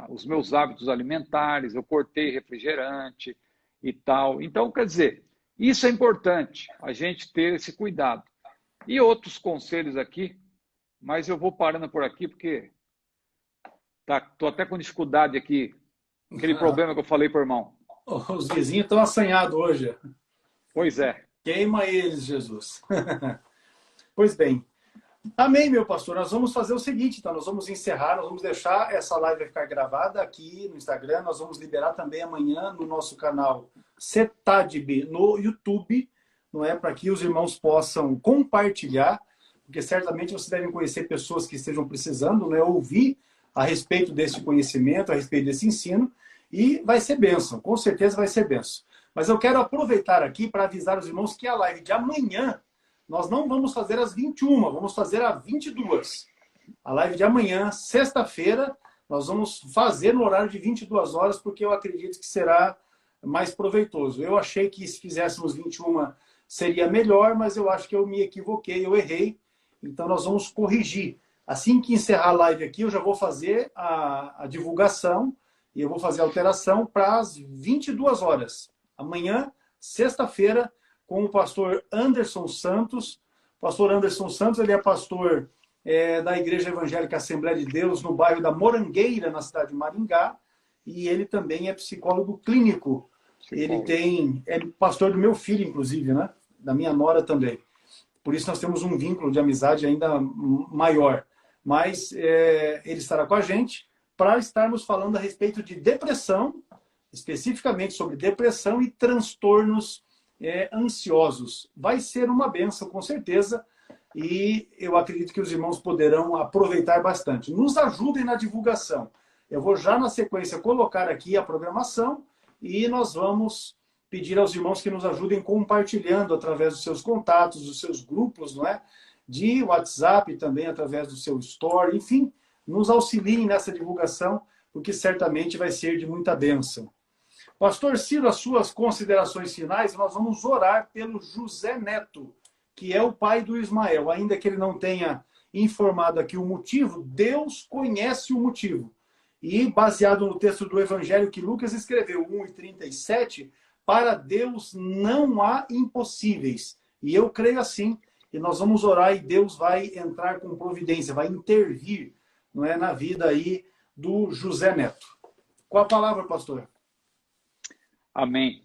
Speaker 2: os meus hábitos alimentares, eu cortei refrigerante e tal. Então, quer dizer, isso é importante, a gente ter esse cuidado. E outros conselhos aqui, mas eu vou parando por aqui porque estou até com dificuldade aqui, aquele problema que eu falei para o irmão.
Speaker 1: Os vizinhos estão assanhados hoje.
Speaker 2: Pois é.
Speaker 1: Queima eles, Jesus. Pois bem. Amém, meu pastor. Nós vamos fazer o seguinte, então. Nós vamos encerrar, nós vamos deixar essa live ficar gravada aqui no Instagram. Nós vamos liberar também amanhã no nosso canal CETADB no YouTube, não é? Para que os irmãos possam compartilhar, porque certamente vocês devem conhecer pessoas que estejam precisando, né, ouvir a respeito desse conhecimento, a respeito desse ensino, e vai ser bênção, com certeza vai ser bênção. Mas eu quero aproveitar aqui para avisar os irmãos que a live de amanhã nós não vamos fazer às 21, vamos fazer às 22. A live de amanhã, sexta-feira, nós vamos fazer no horário de 22 horas, porque eu acredito que será mais proveitoso. Eu achei que se fizéssemos 21 seria melhor, mas eu acho que eu me equivoquei, eu errei. Então nós vamos corrigir Assim que encerrar a live aqui, eu já vou fazer a divulgação e eu vou fazer a alteração para as 22 horas. Amanhã, sexta-feira, com o pastor Anderson Santos. Pastor Anderson Santos, ele é pastor da Igreja Evangélica Assembleia de Deus, no bairro da Morangueira, na cidade de Maringá, e ele também é psicólogo clínico. Ele é pastor do meu filho, inclusive, né? Da minha nora também. Por isso nós temos um vínculo de amizade ainda maior. Mas ele estará com a gente para estarmos falando a respeito de depressão, especificamente sobre depressão e transtornos ansiosos. Vai ser uma bênção, com certeza, e eu acredito que os irmãos poderão aproveitar bastante. Nos ajudem na divulgação. Eu vou já na sequência colocar aqui a programação e nós vamos pedir aos irmãos que nos ajudem compartilhando através dos seus contatos, dos seus grupos, não é? De WhatsApp, também através do seu Store, enfim, nos auxiliem nessa divulgação, porque certamente vai ser de muita bênção. Pastor Ciro, as suas considerações finais, nós vamos orar pelo José Neto, que é o pai do Ismael. Ainda que ele não tenha informado aqui o motivo, Deus conhece o motivo. E baseado no texto do Evangelho que Lucas escreveu, 1:37, para Deus não há impossíveis. E eu creio assim, e nós vamos orar e Deus vai entrar com providência, vai intervir, não é, na vida aí do José Neto. Com a palavra, pastor.
Speaker 2: Amém.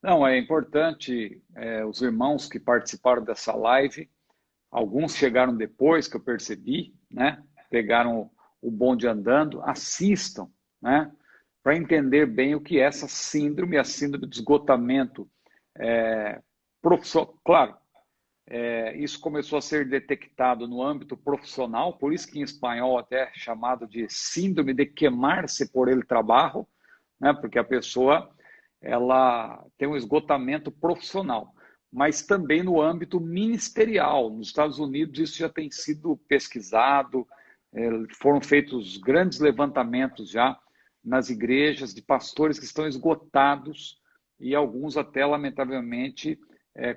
Speaker 2: Não, é importante os irmãos que participaram dessa live, alguns chegaram depois, que eu percebi, né? Pegaram o bonde andando, assistam, né? Para entender bem o que é essa síndrome, a síndrome de esgotamento profissional. Claro, isso começou a ser detectado no âmbito profissional, por isso que em espanhol até é chamado de síndrome de queimar-se por el trabalho, né? Porque a pessoa ela tem um esgotamento profissional, mas também no âmbito ministerial. Nos Estados Unidos isso já tem sido pesquisado, foram feitos grandes levantamentos já nas igrejas de pastores que estão esgotados e alguns até, lamentavelmente,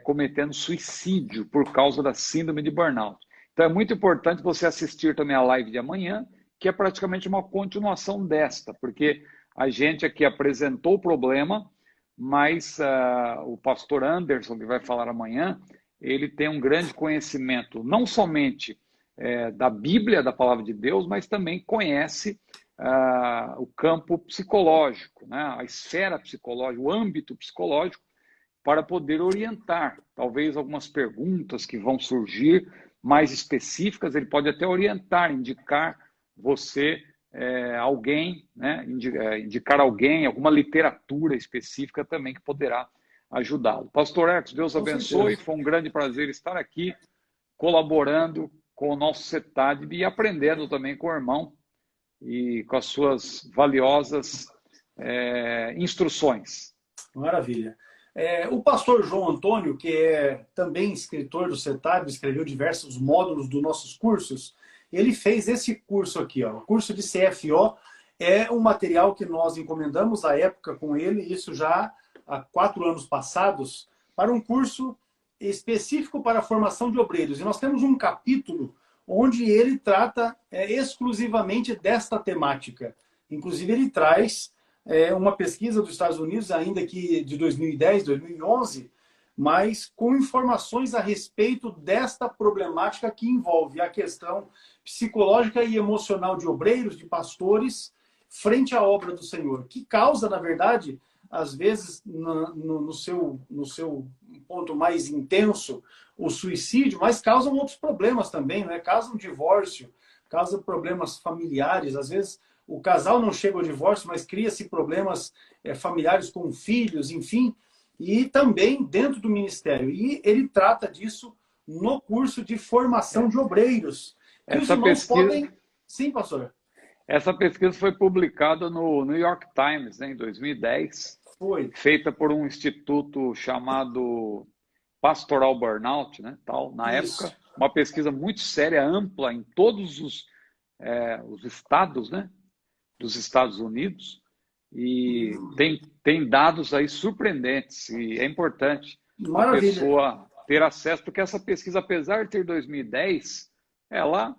Speaker 2: cometendo suicídio por causa da síndrome de burnout. Então é muito importante você assistir também a live de amanhã, que é praticamente uma continuação desta, porque a gente aqui apresentou o problema, mas o pastor Anderson, que vai falar amanhã, ele tem um grande conhecimento, não somente da Bíblia, da Palavra de Deus, mas também conhece o campo psicológico, né? A esfera psicológica, o âmbito psicológico, para poder orientar. Talvez algumas perguntas que vão surgir mais específicas, ele pode até orientar, indicar você alguém, né? Indicar alguém, alguma literatura específica também que poderá ajudá-lo. Pastor Hertz, Deus abençoe, foi um grande prazer estar aqui colaborando com o nosso CETAD e aprendendo também com o irmão e com as suas valiosas instruções.
Speaker 1: Maravilha. O pastor João Antônio, que é também escritor do CETAD, escreveu diversos módulos dos nossos cursos, ele fez esse curso aqui, ó, o curso de CFO, é um material que nós encomendamos à época com ele, isso já há 4 anos passados, para um curso específico para a formação de obreiros. E nós temos um capítulo onde ele trata exclusivamente desta temática. Inclusive, ele traz uma pesquisa dos Estados Unidos, ainda que de 2010, 2011, mas com informações a respeito desta problemática que envolve a questão psicológica e emocional de obreiros, de pastores, frente à obra do Senhor, que causa, na verdade, às vezes, no seu ponto mais intenso, o suicídio, mas causam outros problemas também, né? Causa um divórcio, causa problemas familiares, às vezes o casal não chega ao divórcio, mas cria-se problemas familiares com filhos, enfim, e também dentro do ministério. E ele trata disso no curso de formação de obreiros. Que os irmãos podem... Sim, pastor.
Speaker 2: Essa pesquisa foi publicada no New York Times, né, em 2010.
Speaker 1: Foi.
Speaker 2: Feita por um instituto chamado Pastoral Burnout, né, tal, na época. Uma pesquisa muito séria, ampla, em todos os estados, né, dos Estados Unidos. E tem dados aí surpreendentes. E é importante a pessoa ter acesso, porque essa pesquisa, apesar de ter 2010, ela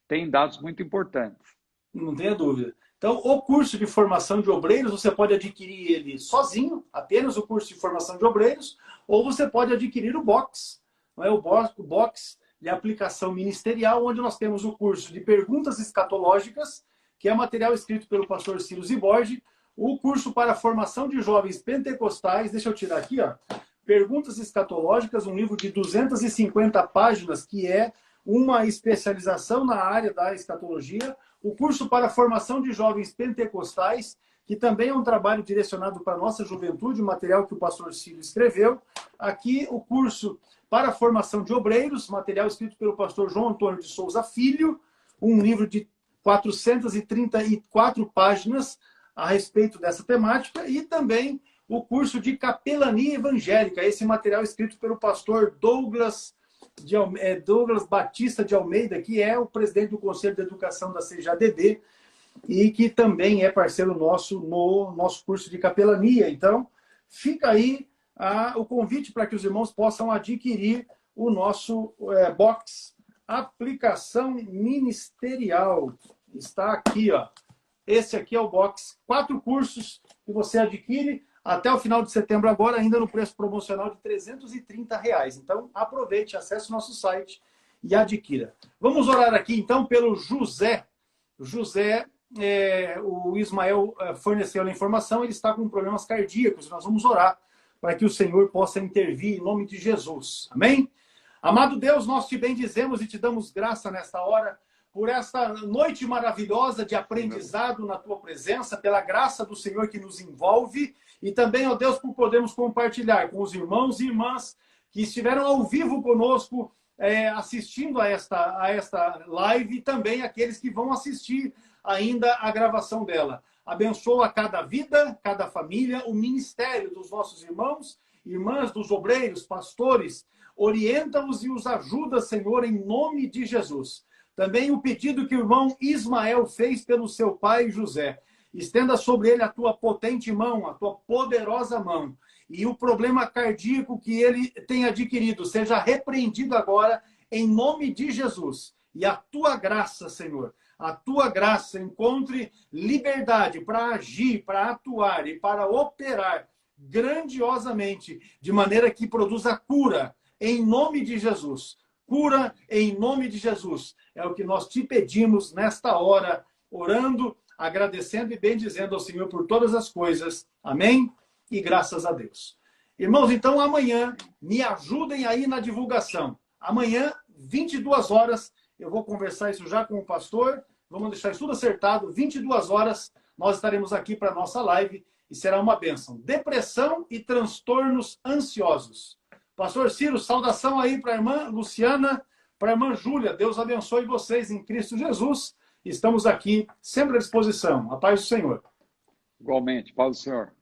Speaker 2: tem dados muito importantes.
Speaker 1: Não tenha dúvida. Então, o curso de formação de obreiros, você pode adquirir ele sozinho, apenas o curso de formação de obreiros, ou você pode adquirir o box, não é? O box de aplicação ministerial, onde nós temos o curso de perguntas escatológicas, que é material escrito pelo pastor Ciro Ziborgi, o curso para a formação de jovens pentecostais, deixa eu tirar aqui, ó, Perguntas Escatológicas, um livro de 250 páginas, que é uma especialização na área da escatologia, o curso para a formação de jovens pentecostais, que também é um trabalho direcionado para a nossa juventude, o material que o pastor Ciro escreveu. Aqui o curso para a formação de obreiros, material escrito pelo pastor João Antônio de Souza Filho, um livro de 434 páginas a respeito dessa temática, e também o curso de capelania evangélica, esse material escrito pelo pastor Douglas Batista de Almeida, que é o presidente do Conselho de Educação da CJDB e que também é parceiro nosso no nosso curso de capelania. Então, fica aí o convite para que os irmãos possam adquirir o nosso box Aplicação Ministerial. Está aqui, ó. Esse aqui é o box, 4 cursos que você adquire até o final de setembro agora, ainda no preço promocional de R$330. Então, aproveite, acesse o nosso site e adquira. Vamos orar aqui, então, pelo José. O Ismael forneceu a informação, ele está com problemas cardíacos. Nós vamos orar para que o Senhor possa intervir em nome de Jesus. Amém? Amado Deus, nós te bendizemos e te damos graça nesta hora por esta noite maravilhosa de aprendizado na tua presença, pela graça do Senhor que nos envolve, e também, ó Deus, por podermos compartilhar com os irmãos e irmãs que estiveram ao vivo conosco, assistindo a esta live, e também aqueles que vão assistir ainda a gravação dela. Abençoa cada vida, cada família, o ministério dos nossos irmãos, irmãs, dos obreiros, pastores, orienta-os e os ajuda, Senhor, em nome de Jesus. Também o pedido que o irmão Ismael fez pelo seu pai José. Estenda sobre ele a tua potente mão, a tua poderosa mão. E o problema cardíaco que ele tem adquirido seja repreendido agora em nome de Jesus. E a tua graça, Senhor, a tua graça encontre liberdade para agir, para atuar e para operar grandiosamente, de maneira que produza cura em nome de Jesus. Cura em nome de Jesus. É o que nós te pedimos nesta hora, orando, agradecendo e bendizendo ao Senhor por todas as coisas. Amém? E graças a Deus. Irmãos, então amanhã me ajudem aí na divulgação. Amanhã, 22 horas, eu vou conversar isso já com o pastor. Vamos deixar isso tudo acertado. 22 horas, nós estaremos aqui para a nossa live e será uma bênção. Depressão e transtornos ansiosos. Pastor Ciro, saudação aí para a irmã Luciana, para a irmã Júlia. Deus abençoe vocês em Cristo Jesus. Estamos aqui sempre à disposição. A paz do Senhor.
Speaker 2: Igualmente, paz do Senhor.